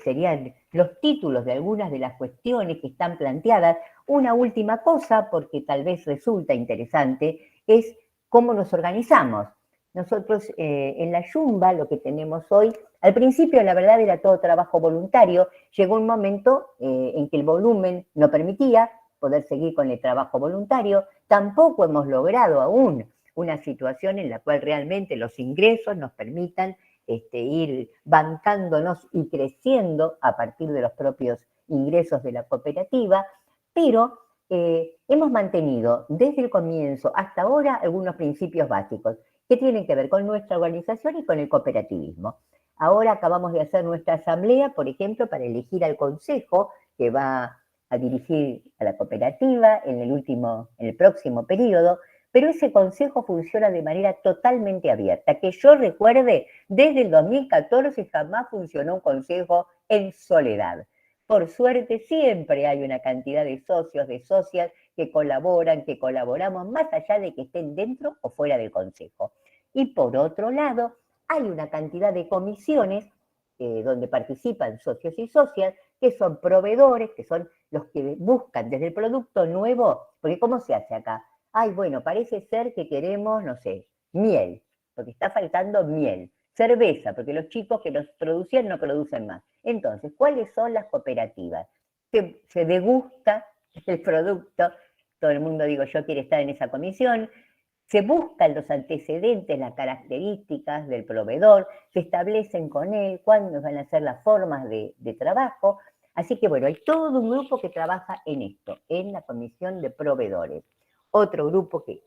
serían los títulos de algunas de las cuestiones que están planteadas. Una última cosa, porque tal vez resulta interesante, es cómo nos organizamos. Nosotros en la Yumba lo que tenemos hoy, al principio la verdad era todo trabajo voluntario, llegó un momento en que el volumen no permitía poder seguir con el trabajo voluntario, tampoco hemos logrado aún una situación en la cual realmente los ingresos nos permitan ir bancándonos y creciendo a partir de los propios ingresos de la cooperativa, pero hemos mantenido desde el comienzo hasta ahora algunos principios básicos que tienen que ver con nuestra organización y con el cooperativismo. Ahora acabamos de hacer nuestra asamblea, por ejemplo, para elegir al consejo que va a dirigir a la cooperativa en el próximo periodo, pero ese consejo funciona de manera totalmente abierta. Que yo recuerde, desde el 2014 jamás funcionó un consejo en soledad. Por suerte siempre hay una cantidad de socios, de socias que colaboran, que colaboramos más allá de que estén dentro o fuera del consejo. Y por otro lado, hay una cantidad de comisiones donde participan socios y socias, que son proveedores, que son los que buscan desde el producto nuevo, porque ¿cómo se hace acá? Ay, bueno, parece ser que queremos, no sé, miel, porque está faltando miel, cerveza, porque los chicos que los producían no producen más. Entonces, ¿cuáles son las cooperativas? Se degusta el producto, todo el mundo, digo yo, quiere estar en esa comisión, se buscan los antecedentes, las características del proveedor, se establecen con él cuándo van a ser las formas de trabajo. Así que bueno, hay todo un grupo que trabaja en esto, en la comisión de proveedores. Otro grupo que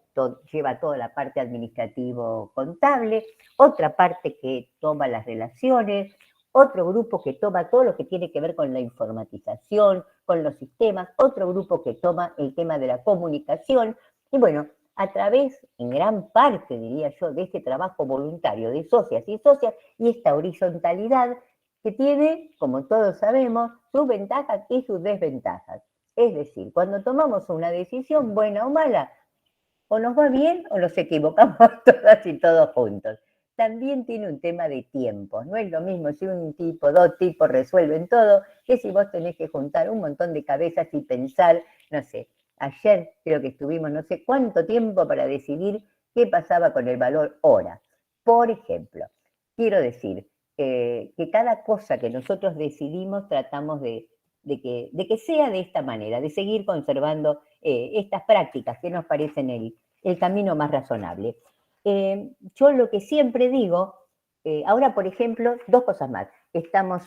lleva toda la parte administrativo-contable, otra parte que toma las relaciones, otro grupo que toma todo lo que tiene que ver con la informatización, con los sistemas, otro grupo que toma el tema de la comunicación. Y bueno, a través, en gran parte, diría yo, de este trabajo voluntario de socias y socias y esta horizontalidad que tiene, como todos sabemos, sus ventajas y sus desventajas. Es decir, cuando tomamos una decisión, buena o mala, o nos va bien o nos equivocamos todas y todos juntos. También tiene un tema de tiempo. No es lo mismo si un tipo, dos tipos resuelven todo, que si vos tenés que juntar un montón de cabezas y pensar, no sé, ayer creo que estuvimos no sé cuánto tiempo para decidir qué pasaba con el valor hora. Por ejemplo, quiero decir que cada cosa que nosotros decidimos tratamos de que sea de esta manera, de seguir conservando estas prácticas que nos parecen el camino más razonable. Yo lo que siempre digo, ahora por ejemplo, dos cosas más. Estamos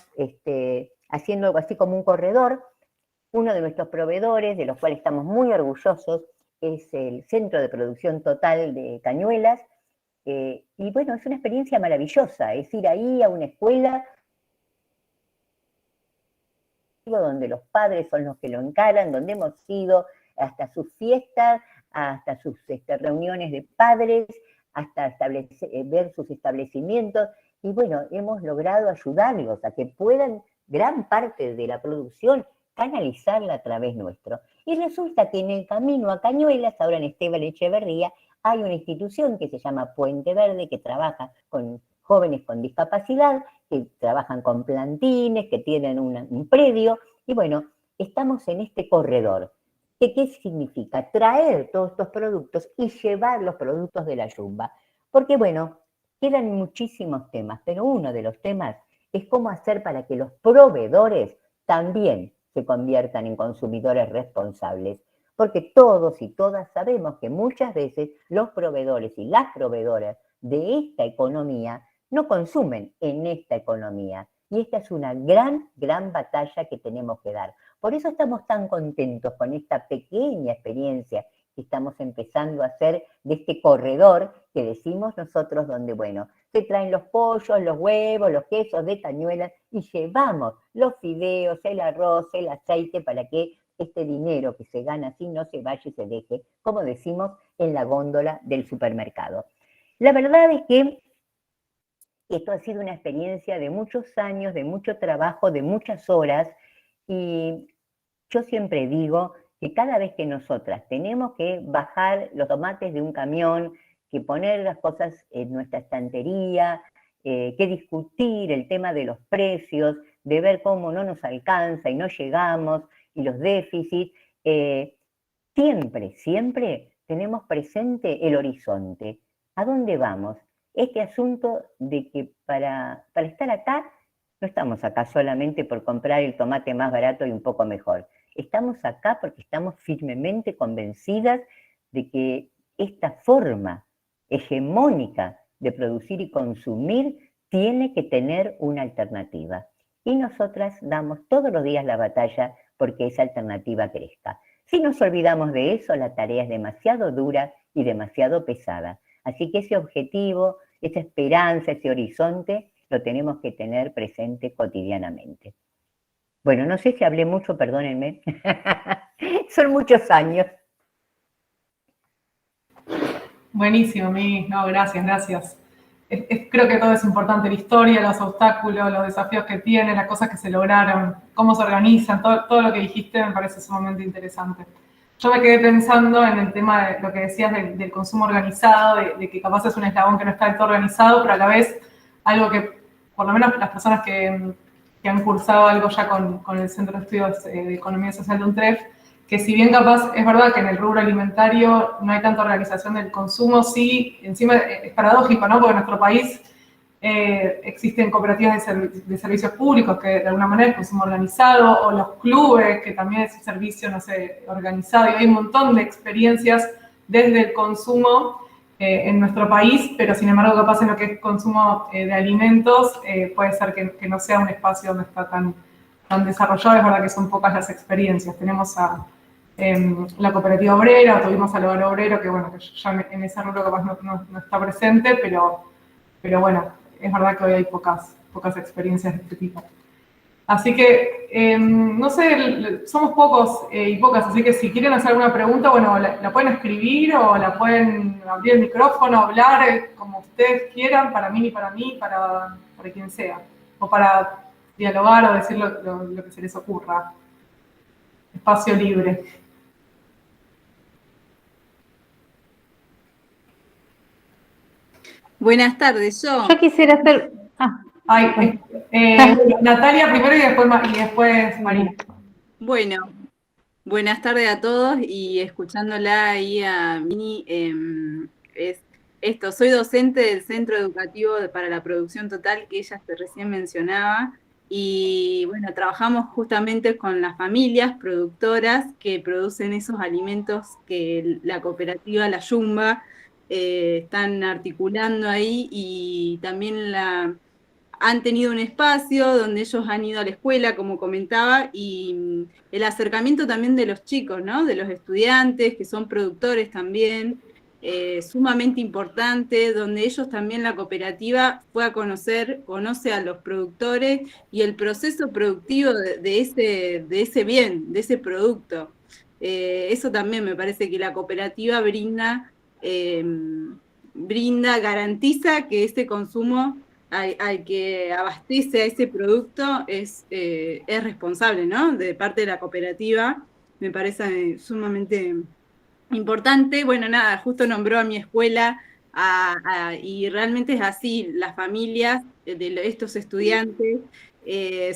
haciendo algo así como un corredor. Uno de nuestros proveedores, de los cuales estamos muy orgullosos, es el Centro de Producción Total de Cañuelas. Y bueno, es una experiencia maravillosa, es ir ahí a una escuela donde los padres son los que lo encaran, donde hemos ido hasta sus fiestas, hasta sus reuniones de padres, hasta ver sus establecimientos, y bueno, hemos logrado ayudarlos a que puedan gran parte de la producción canalizarla a través nuestro. Y resulta que en el camino a Cañuelas, ahora en Esteban Echeverría, hay una institución que se llama Puente Verde, que trabaja con jóvenes con discapacidad, que trabajan con plantines, que tienen un predio, y bueno, estamos en este corredor. ¿Qué significa? Traer todos estos productos y llevar los productos de la Yumba. Porque bueno, quedan muchísimos temas, pero uno de los temas es cómo hacer para que los proveedores también se conviertan en consumidores responsables. Porque todos y todas sabemos que muchas veces los proveedores y las proveedoras de esta economía no consumen en esta economía. Y esta es una gran, gran batalla que tenemos que dar. Por eso estamos tan contentos con esta pequeña experiencia que estamos empezando a hacer de este corredor que decimos nosotros, donde, bueno, se traen los pollos, los huevos, los quesos de Tañuelas y llevamos los fideos, el arroz, el aceite para que este dinero que se gana así no se vaya y se deje, como decimos, en la góndola del supermercado. La verdad es que esto ha sido una experiencia de muchos años, de mucho trabajo, de muchas horas, y yo siempre digo que cada vez que nosotras tenemos que bajar los tomates de un camión, que poner las cosas en nuestra estantería, que discutir el tema de los precios, de ver cómo no nos alcanza y no llegamos, y los déficits, siempre tenemos presente el horizonte. ¿A dónde vamos? Este asunto de que para estar acá, no estamos acá solamente por comprar el tomate más barato y un poco mejor. Estamos acá porque estamos firmemente convencidas de que esta forma hegemónica de producir y consumir tiene que tener una alternativa. Y nosotras damos todos los días la batalla porque esa alternativa crezca. Si nos olvidamos de eso, la tarea es demasiado dura y demasiado pesada. Así que ese objetivo, esa esperanza, ese horizonte, lo tenemos que tener presente cotidianamente. Bueno, no sé si hablé mucho, perdónenme. Son muchos años. Buenísimo, Mimi. No, gracias. Creo que todo es importante, la historia, los obstáculos, los desafíos que tiene, las cosas que se lograron, cómo se organizan, todo lo que dijiste me parece sumamente interesante. Yo me quedé pensando en el tema de lo que decías del consumo organizado, de que capaz es un eslabón que no está del todo organizado, pero a la vez algo que, por lo menos las personas que han cursado algo ya con el Centro de Estudios de Economía Social de UNTREF, que si bien capaz es verdad que en el rubro alimentario no hay tanta organización del consumo, sí, encima es paradójico, ¿no? Porque en nuestro país existen cooperativas de servicios públicos que de alguna manera es consumo organizado, o los clubes, que también es un servicio, no sé, organizado, y hay un montón de experiencias desde el consumo en nuestro país, pero sin embargo capaz en lo que es consumo de alimentos puede ser que no sea un espacio donde está tan desarrollado. Es verdad que son pocas las experiencias. Tenemos a la cooperativa obrera, tuvimos al hogar obrero, que bueno, que ya en ese rubro capaz no está presente, pero bueno, es verdad que hoy hay pocas experiencias de este tipo. Así que, no sé, somos pocos y pocas, así que si quieren hacer alguna pregunta, bueno, la pueden escribir o la pueden abrir el micrófono, hablar, como ustedes quieran, para mí, para quien sea, o para dialogar o decir lo que se les ocurra. Espacio libre. Buenas tardes, yo. Yo quisiera hacer... Natalia primero y después María. Bueno, buenas tardes a todos y escuchándola ahí a Mini, soy docente del Centro Educativo para la Producción Total que ella recién mencionaba y bueno, trabajamos justamente con las familias productoras que producen esos alimentos que la cooperativa La Yumba están articulando ahí y también han tenido un espacio donde ellos han ido a la escuela, como comentaba, y el acercamiento también de los chicos, ¿no? De los estudiantes, que son productores también, sumamente importante, donde ellos también, la cooperativa, conoce a los productores y el proceso productivo de ese bien, de ese producto. Eso también me parece que la cooperativa garantiza que ese consumo al que abastece a ese producto es responsable, ¿no? De parte de la cooperativa, me parece sumamente importante. Bueno, nada, justo nombró a mi escuela y realmente es así, las familias de estos estudiantes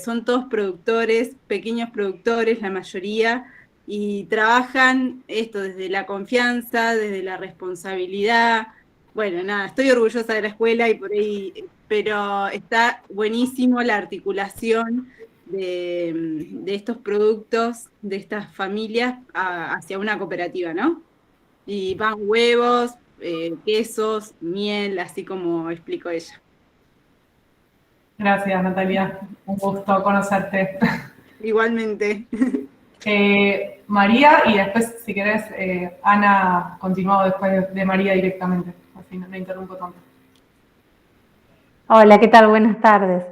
son todos productores, pequeños productores, la mayoría, y trabajan esto desde la confianza, desde la responsabilidad, bueno, nada, estoy orgullosa de la escuela y por ahí, pero está buenísimo la articulación de estos productos, de estas familias hacia una cooperativa, ¿no? Y van huevos, quesos, miel, así como explicó ella. Gracias, Natalia. Un gusto conocerte. Igualmente. María, y después, si querés, Ana, continuamos después de María directamente. Así no interrumpo tanto. Hola, ¿qué tal? Buenas tardes.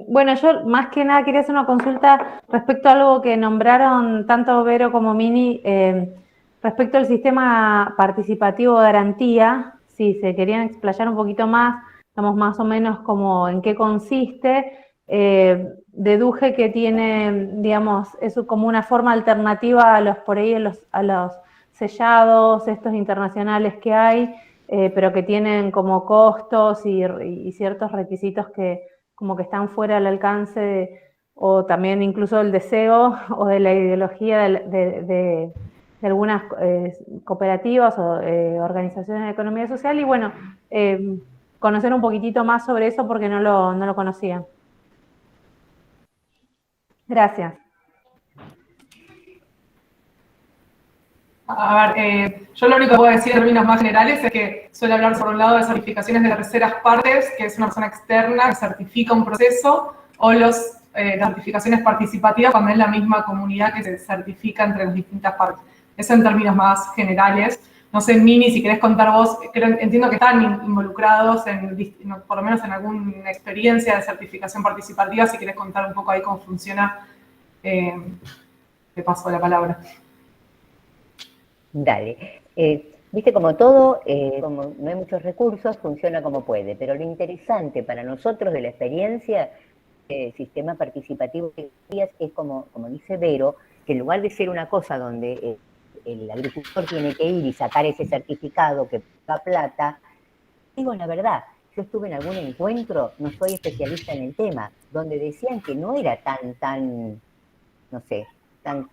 Bueno, yo más que nada quería hacer una consulta respecto a algo que nombraron tanto Vero como Mini, respecto al sistema participativo de garantía. Si se querían explayar un poquito más, estamos más o menos como en qué consiste. Deduje que tiene, digamos, es como una forma alternativa a los por ahí a los sellados, estos internacionales que hay. Pero que tienen como costos y ciertos requisitos que como que están fuera del alcance o también incluso del deseo o de la ideología de algunas cooperativas o organizaciones de economía social. Y bueno, conocer un poquitito más sobre eso porque no lo conocía. Gracias. A ver, yo lo único que puedo decir en términos más generales es que suele hablar por un lado de certificaciones de terceras partes, que es una persona externa que certifica un proceso, o las certificaciones participativas cuando es la misma comunidad que se certifica entre las distintas partes. Eso en términos más generales. No sé, Mini, si querés contar vos, entiendo que están involucrados por lo menos en alguna experiencia de certificación participativa, si querés contar un poco ahí cómo funciona, te paso la palabra. Dale. Viste, como todo, como no hay muchos recursos, funciona como puede. Pero lo interesante para nosotros de la experiencia sistema participativo es como dice Vero, que en lugar de ser una cosa donde el agricultor tiene que ir y sacar ese certificado que paga plata, digo la verdad, yo estuve en algún encuentro, no soy especialista en el tema, donde decían que no era no sé, tan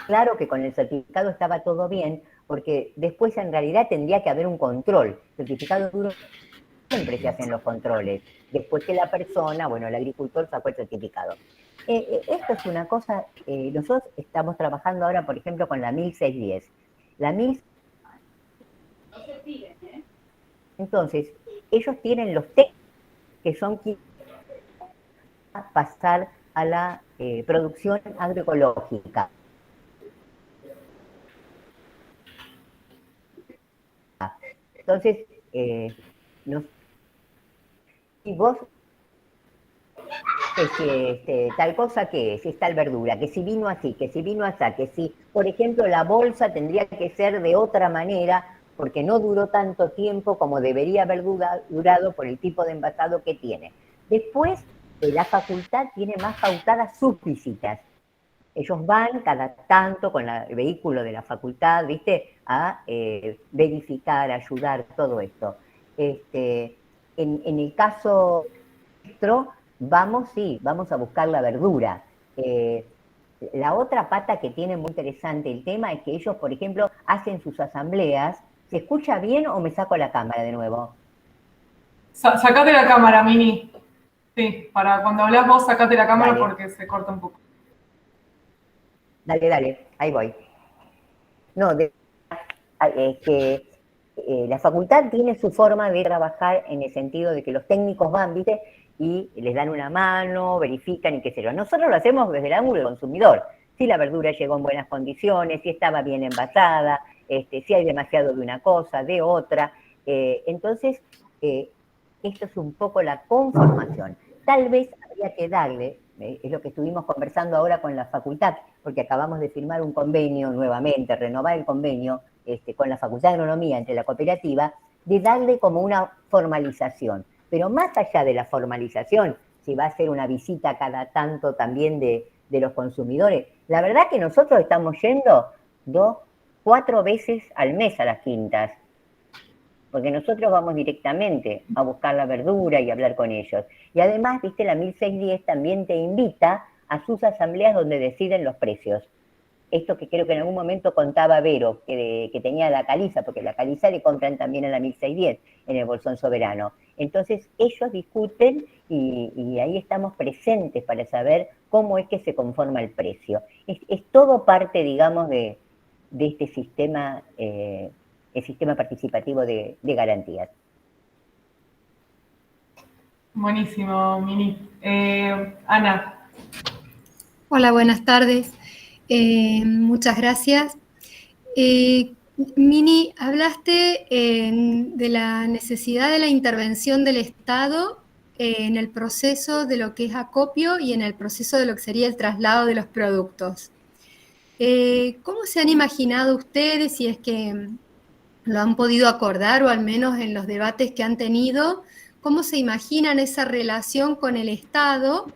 claro que con el certificado estaba todo bien, porque después en realidad tendría que haber un control. Certificado duro, siempre se hacen los controles, después que la persona, bueno, el agricultor sacó el certificado. Esto es una cosa, nosotros estamos trabajando ahora, por ejemplo, con la 1610. La 1000. No se tiren, ¿eh? Entonces, ellos tienen los textos que son a pasar a la producción agroecológica. Entonces, y vos, tal cosa que es, tal verdura, que si vino así, que si vino así, que si, por ejemplo, la bolsa tendría que ser de otra manera, porque no duró tanto tiempo como debería haber durado por el tipo de envasado que tiene. Después, la facultad tiene más pautadas sus visitas. Ellos van cada tanto con el vehículo de la facultad, ¿viste? A verificar, ayudar, todo esto. En el caso nuestro, vamos a buscar la verdura. La otra pata que tiene muy interesante el tema es que ellos, por ejemplo, hacen sus asambleas. ¿Se escucha bien o me saco la cámara de nuevo? Sacate la cámara, Mini. Sí, para cuando hablas vos, sacate la cámara. Dale. Porque se corta un poco. Dale, ahí voy. No, que la facultad tiene su forma de trabajar en el sentido de que los técnicos van, ¿viste? Y les dan una mano, verifican y qué sé yo. Nosotros lo hacemos desde el ángulo del consumidor. Si la verdura llegó en buenas condiciones, si estaba bien envasada, si hay demasiado de una cosa, de otra. Entonces, esto es un poco la conformación. Tal vez habría que darle, es lo que estuvimos conversando ahora con la facultad, porque acabamos de firmar un convenio nuevamente, renovar el convenio con la Facultad de Agronomía entre la cooperativa, de darle como una formalización. Pero más allá de la formalización, si va a ser una visita cada tanto también de los consumidores, la verdad que nosotros estamos yendo 4 veces al mes a las quintas, porque nosotros vamos directamente a buscar la verdura y hablar con ellos. Y además, viste, la 1610 también te invita a sus asambleas donde deciden los precios. esto que creo que en algún momento contaba Vero, que tenía la caliza, porque la caliza le compran también a la 1610 en el Bolsón Soberano. Entonces ellos discuten y ahí estamos presentes para saber cómo es que se conforma el precio. Es todo parte, digamos, de este sistema, el sistema participativo de garantías. Buenísimo, Mini. Ana. Hola, buenas tardes. Muchas gracias. Mini, hablaste de la necesidad de la intervención del Estado en el proceso de lo que es acopio y en el proceso de lo que sería el traslado de los productos. ¿Cómo se han imaginado ustedes, si es que lo han podido acordar o al menos en los debates que han tenido, cómo se imaginan esa relación con el Estado,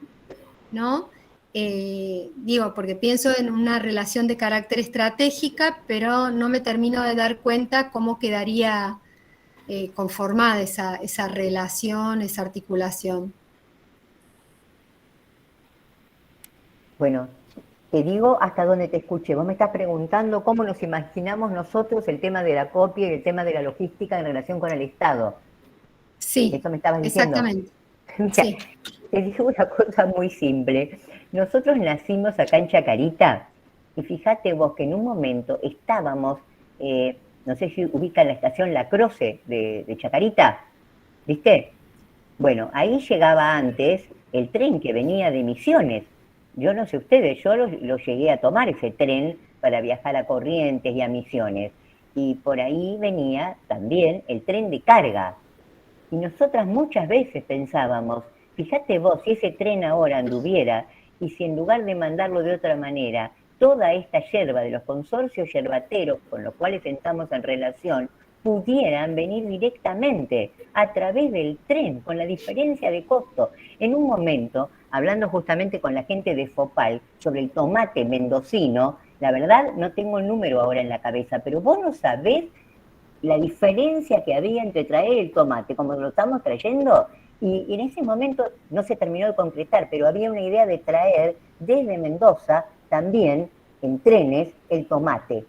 ¿no? Digo, porque pienso en una relación de carácter estratégica, pero no me termino de dar cuenta cómo quedaría conformada esa relación, esa articulación. Bueno, te digo hasta donde te escuché. Vos me estás preguntando cómo nos imaginamos nosotros el tema de la copia y el tema de la logística en relación con el Estado. Sí, eso me estabas diciendo. Exactamente. Mira, Sí. te digo una cosa muy simple. Nosotros nacimos acá en Chacarita y fíjate vos que en un momento estábamos, no sé si ubican la estación La Croce de Chacarita, ¿viste? Bueno, ahí llegaba antes el tren que venía de Misiones. Yo no sé ustedes, yo lo llegué a tomar ese tren para viajar a Corrientes y a Misiones. Y por ahí venía también el tren de carga. Y nosotras muchas veces pensábamos, fíjate vos, si ese tren ahora anduviera y si en lugar de mandarlo de otra manera, toda esta yerba de los consorcios yerbateros con los cuales estamos en relación, pudieran venir directamente a través del tren, con la diferencia de costo. En un momento, hablando justamente con la gente de Fopal sobre el tomate mendocino, la verdad no tengo el número ahora en la cabeza, pero vos no sabés la diferencia que había entre traer el tomate como lo estamos trayendo, y en ese momento no se terminó de concretar, pero había una idea de traer desde Mendoza también en trenes el tomate,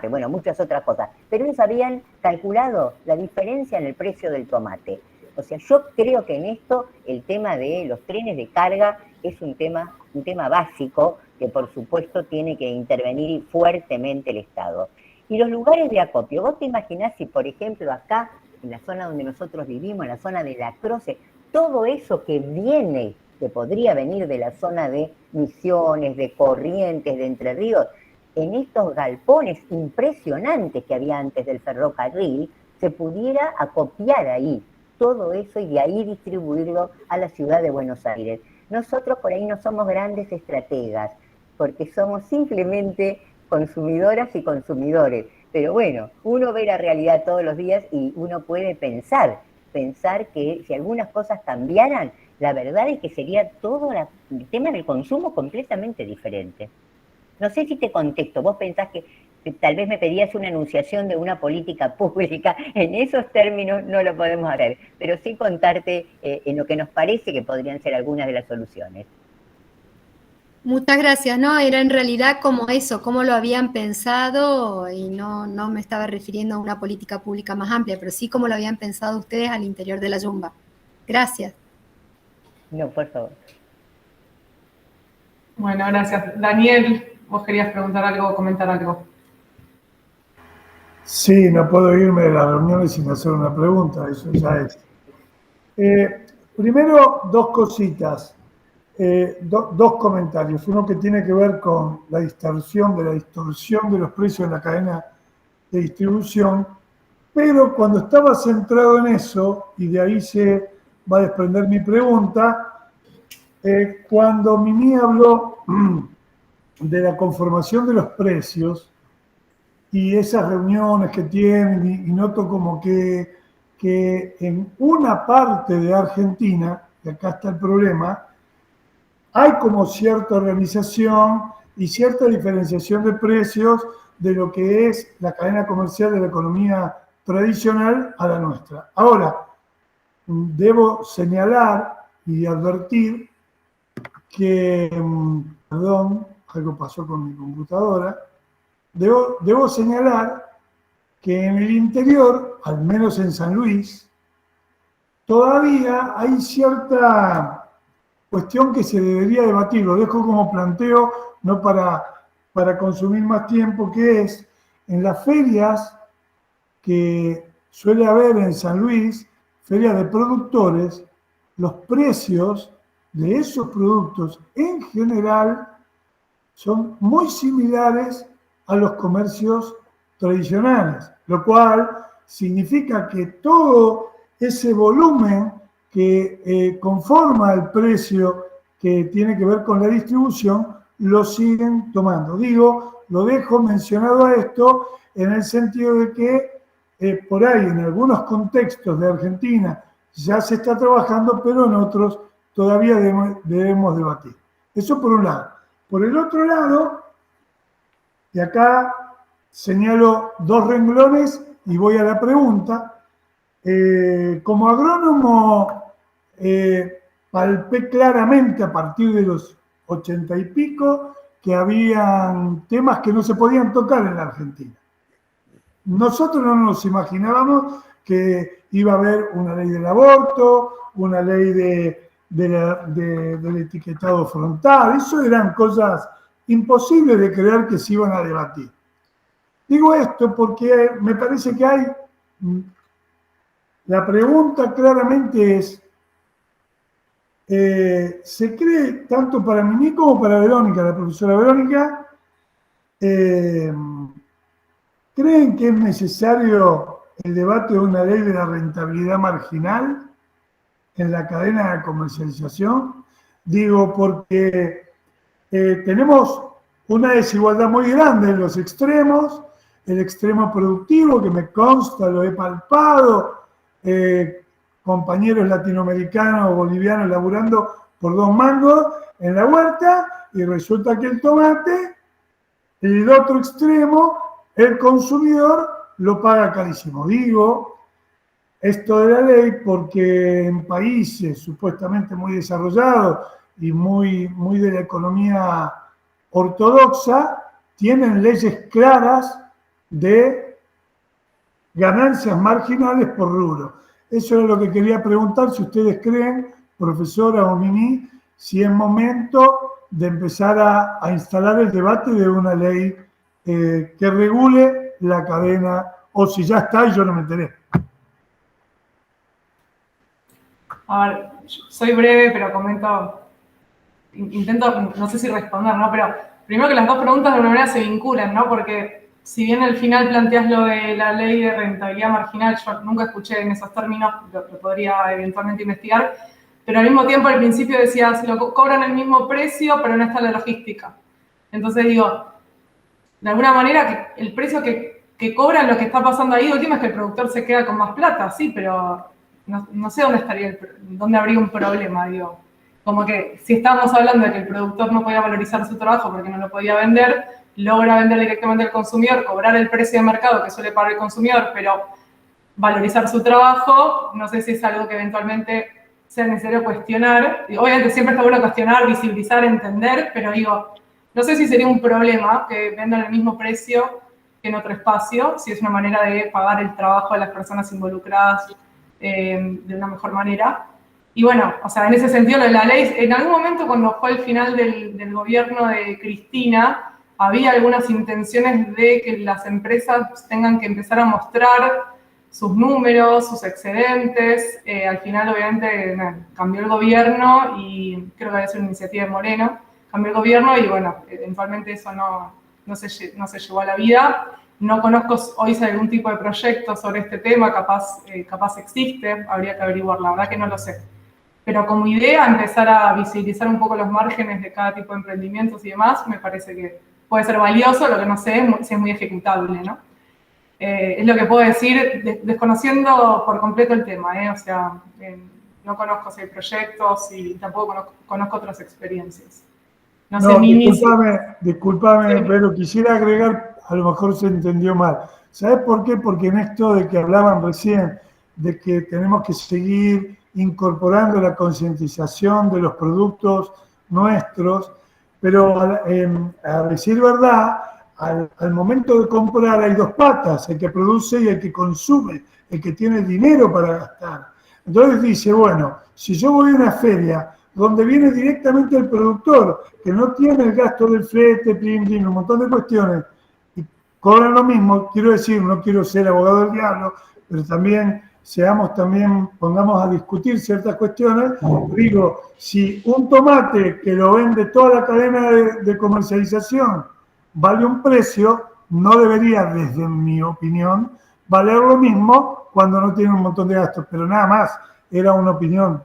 bueno, muchas otras cosas, pero ellos habían calculado la diferencia en el precio del tomate. O sea, yo creo que en esto el tema de los trenes de carga es un tema básico que por supuesto tiene que intervenir fuertemente el Estado. Y los lugares de acopio, vos te imaginás si, por ejemplo, acá, en la zona donde nosotros vivimos, en la zona de La Croce, todo eso que viene, que podría venir de la zona de Misiones, de Corrientes, de Entre Ríos, en estos galpones impresionantes que había antes del ferrocarril, se pudiera acopiar ahí todo eso y de ahí distribuirlo a la ciudad de Buenos Aires. Nosotros por ahí no somos grandes estrategas, porque somos simplemente consumidoras y consumidores, pero bueno, uno ve la realidad todos los días y uno puede pensar que si algunas cosas cambiaran, la verdad es que sería todo el tema del consumo completamente diferente. No sé si te contesto, vos pensás que tal vez me pedías una enunciación de una política pública, en esos términos no lo podemos hacer, pero sí contarte en lo que nos parece que podrían ser algunas de las soluciones. Muchas gracias, ¿no? Era en realidad como eso, cómo lo habían pensado, y no me estaba refiriendo a una política pública más amplia, pero sí cómo lo habían pensado ustedes al interior de la Yumba. Gracias. No, por favor. Bueno, gracias. Daniel, vos querías preguntar algo o comentar algo. Sí, no puedo irme de las reuniones sin hacer una pregunta, eso ya es. Primero, dos cositas. Dos comentarios. Uno que tiene que ver con la distorsión de los precios en la cadena de distribución, pero cuando estaba centrado en eso, y de ahí se va a desprender mi pregunta, cuando Mimi habló de la conformación de los precios y esas reuniones que tienen, y noto como que en una parte de Argentina, y acá está el problema, hay como cierta organización y cierta diferenciación de precios de lo que es la cadena comercial de la economía tradicional a la nuestra. Ahora, debo señalar y advertir que, algo pasó con mi computadora, debo señalar que en el interior, al menos en San Luis, todavía hay cierta cuestión que se debería debatir. Lo dejo como planteo, no para consumir más tiempo, que es en las ferias que suele haber en San Luis, ferias de productores, los precios de esos productos en general son muy similares a los comercios tradicionales, lo cual significa que todo ese volumen que conforma el precio que tiene que ver con la distribución, lo siguen tomando. Digo, lo dejo mencionado a esto en el sentido de que por ahí en algunos contextos de Argentina ya se está trabajando, pero en otros todavía debemos debatir. Eso por un lado. Por el otro lado, y acá señalo 2 renglones y voy a la pregunta. Como agrónomo, palpé claramente a partir de los 80 y pico que habían temas que no se podían tocar en la Argentina. Nosotros no nos imaginábamos que iba a haber una ley del aborto, una ley del etiquetado frontal. Eso eran cosas imposibles de creer que se iban a debatir. Digo esto porque me parece que hay... La pregunta claramente es, ¿se cree, tanto para mí como para Verónica, la profesora Verónica, creen que es necesario el debate de una ley de la rentabilidad marginal en la cadena de comercialización? Digo, porque tenemos una desigualdad muy grande en los extremos, el extremo productivo, que me consta, lo he palpado, compañeros latinoamericanos, bolivianos laburando por 2 mangos en la huerta, y resulta que el tomate, el otro extremo, el consumidor lo paga carísimo. Digo esto de la ley porque en países supuestamente muy desarrollados y muy de la economía ortodoxa, tienen leyes claras de ganancias marginales por rubro. Eso es lo que quería preguntar, si ustedes creen, profesora o Mini, si es momento de empezar a instalar el debate de una ley que regule la cadena, o si ya está y yo no me enteré. A ver, soy breve, pero comento, intento, no sé si responder, ¿no? Pero primero que las 2 preguntas de alguna manera se vinculan, ¿no? Porque si bien al final planteas lo de la ley de rentabilidad marginal, yo nunca escuché en esos términos, lo podría eventualmente investigar, pero al mismo tiempo al principio decías, lo cobran el mismo precio, pero no está la logística. Entonces digo, de alguna manera el precio que cobran, lo que está pasando ahí, de última, es que el productor se queda con más plata, sí, pero no sé dónde habría un problema, digo. Como que si estábamos hablando de que el productor no podía valorizar su trabajo porque no lo podía vender, logra vender directamente al consumidor, cobrar el precio de mercado que suele pagar el consumidor, pero valorizar su trabajo, no sé si es algo que eventualmente sea necesario cuestionar. Y obviamente siempre está bueno cuestionar, visibilizar, entender, pero digo, no sé si sería un problema que vendan el mismo precio que en otro espacio, si es una manera de pagar el trabajo de las personas involucradas de una mejor manera. Y bueno, o sea, en ese sentido lo de la ley, en algún momento cuando fue el final del gobierno de Cristina, había algunas intenciones de que las empresas tengan que empezar a mostrar sus números, sus excedentes. Al final, obviamente, cambió el gobierno y creo que había sido una iniciativa de Moreno. Cambió el gobierno y, bueno, eventualmente eso no se llevó a la vida. No conozco hoy si hay algún tipo de proyecto sobre este tema, capaz existe, habría que averiguar, la verdad que no lo sé. Pero como idea, empezar a visibilizar un poco los márgenes de cada tipo de emprendimientos y demás, me parece que puede ser valioso, lo que no sé es si es muy ejecutable, ¿no? Es lo que puedo decir, desconociendo por completo el tema, o sea, no conozco si hay proyectos y tampoco conozco otras experiencias. No sé, discúlpame, sí. Pero quisiera agregar, a lo mejor se entendió mal. ¿Sabes por qué? Porque en esto de que hablaban recién, de que tenemos que seguir incorporando la concientización de los productos nuestros, Pero a decir verdad, al momento de comprar hay dos patas, el que produce y el que consume, el que tiene dinero para gastar. Entonces dice, bueno, si yo voy a una feria donde viene directamente el productor, que no tiene el gasto del flete, un montón de cuestiones, y cobran lo mismo, quiero decir, no quiero ser abogado del diablo, pero también pongamos a discutir ciertas cuestiones. Digo, si un tomate que lo vende toda la cadena de comercialización vale un precio, no debería, desde mi opinión, valer lo mismo cuando no tiene un montón de gastos, pero nada más, era una opinión.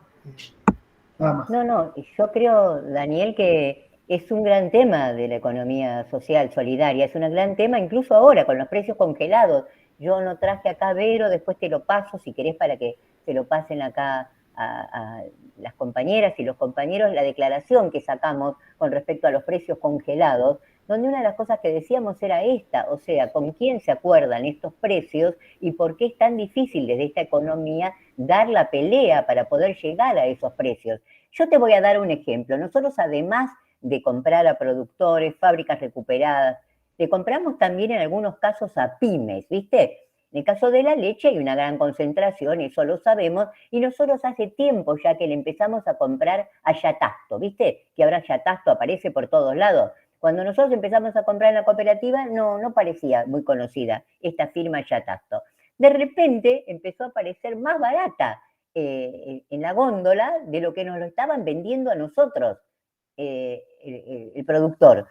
Nada más. No, yo creo, Daniel, que es un gran tema de la economía social solidaria, es un gran tema incluso ahora con los precios congelados. Yo no traje acá Vero, después te lo paso si querés para que se lo pasen acá a las compañeras y los compañeros, la declaración que sacamos con respecto a los precios congelados, donde una de las cosas que decíamos era esta, o sea, con quién se acuerdan estos precios y por qué es tan difícil desde esta economía dar la pelea para poder llegar a esos precios. Yo te voy a dar un ejemplo. Nosotros, además de comprar a productores, fábricas recuperadas, le compramos también en algunos casos a pymes, ¿viste? En el caso de la leche hay una gran concentración, eso lo sabemos, y nosotros hace tiempo ya que le empezamos a comprar a Yatasto, ¿viste? Que ahora Yatasto aparece por todos lados. Cuando nosotros empezamos a comprar en la cooperativa no parecía muy conocida esta firma Yatasto. De repente empezó a parecer más barata en la góndola de lo que nos lo estaban vendiendo a nosotros, el productor.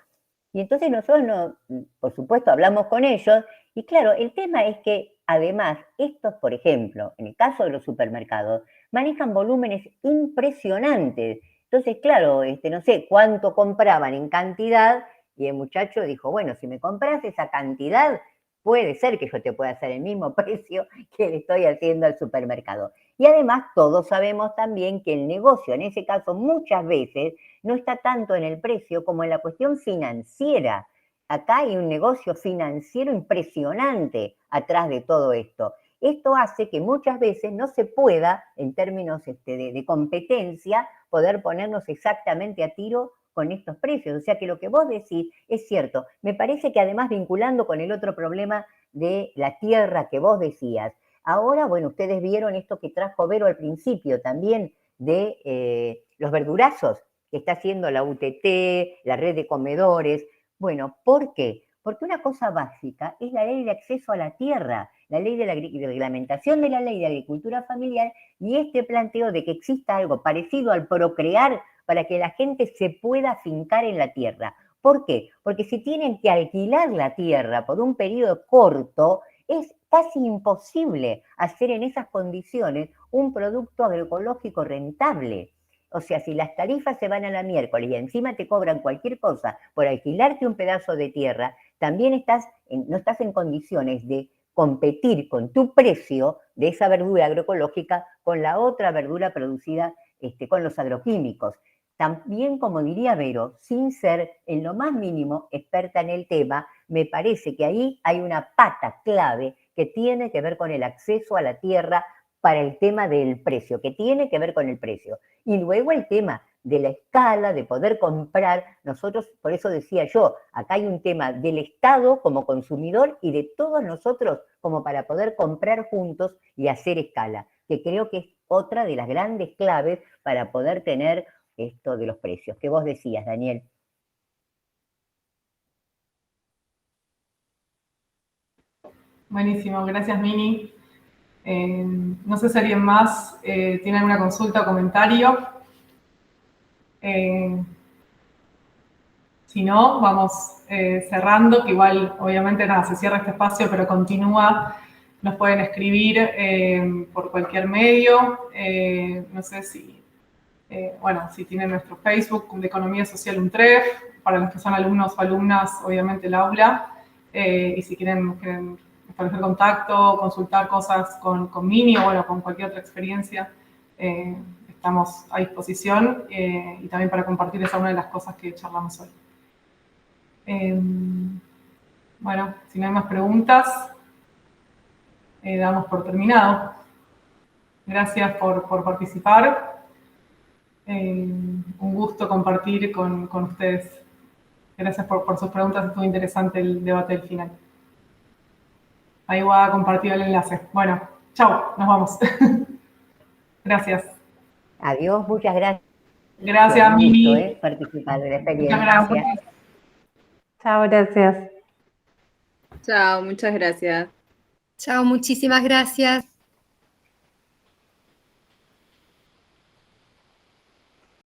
Y entonces nosotros, por supuesto, hablamos con ellos, y claro, el tema es que además estos, por ejemplo, en el caso de los supermercados, manejan volúmenes impresionantes. Entonces, claro, no sé cuánto compraban en cantidad, y el muchacho dijo, bueno, si me compras esa cantidad, puede ser que yo te pueda hacer el mismo precio que le estoy haciendo al supermercado. Y además todos sabemos también que el negocio, en ese caso, muchas veces no está tanto en el precio como en la cuestión financiera. Acá hay un negocio financiero impresionante atrás de todo esto. Esto hace que muchas veces no se pueda, en términos de competencia, poder ponernos exactamente a tiro con estos precios. O sea que lo que vos decís es cierto. Me parece que además vinculando con el otro problema de la tierra que vos decías, ahora, bueno, ustedes vieron esto que trajo Vero al principio también de los verdurazos que está haciendo la UTT, la red de comedores. Bueno, ¿por qué? Porque una cosa básica es la ley de acceso a la tierra, la ley de la reglamentación de la ley de agricultura familiar y este planteo de que exista algo parecido al procrear para que la gente se pueda afincar en la tierra. ¿Por qué? Porque si tienen que alquilar la tierra por un periodo corto, es casi imposible hacer en esas condiciones un producto agroecológico rentable. O sea, si las tarifas se van a la miércoles y encima te cobran cualquier cosa por alquilarte un pedazo de tierra, también no estás en condiciones de competir con tu precio de esa verdura agroecológica con la otra verdura producida con los agroquímicos. También, como diría Vero, sin ser en lo más mínimo experta en el tema, me parece que ahí hay una pata clave que tiene que ver con el acceso a la tierra para el tema del precio, que tiene que ver con el precio. Y luego el tema de la escala, de poder comprar. Nosotros, por eso decía yo, acá hay un tema del Estado como consumidor y de todos nosotros como para poder comprar juntos y hacer escala, que creo que es otra de las grandes claves para poder tener esto de los precios, que vos decías, Daniel. Buenísimo, gracias Mini. No sé si alguien más tiene alguna consulta o comentario. Si no, vamos cerrando, que igual obviamente nada, se cierra este espacio, pero continúa. Nos pueden escribir por cualquier medio. No sé si, bueno, si tienen nuestro Facebook de Economía Social UNTREF, para los que son alumnos o alumnas, obviamente el aula. Y si quieren establecer contacto, consultar cosas con Mini o bueno, con cualquier otra experiencia, estamos a disposición y también para compartir esa una de las cosas que charlamos hoy. Bueno, si no hay más preguntas, damos por terminado. Gracias por participar. Un gusto compartir con ustedes Gracias por sus preguntas, estuvo interesante el debate del final. Ahí voy a compartir el enlace. Bueno, chao, nos vamos. Gracias. Adiós, muchas gracias. Gracias, Mimi. Participar de la experiencia. Muchas gracias. Chao, gracias. Chao, muchas gracias. Chao, muchísimas gracias.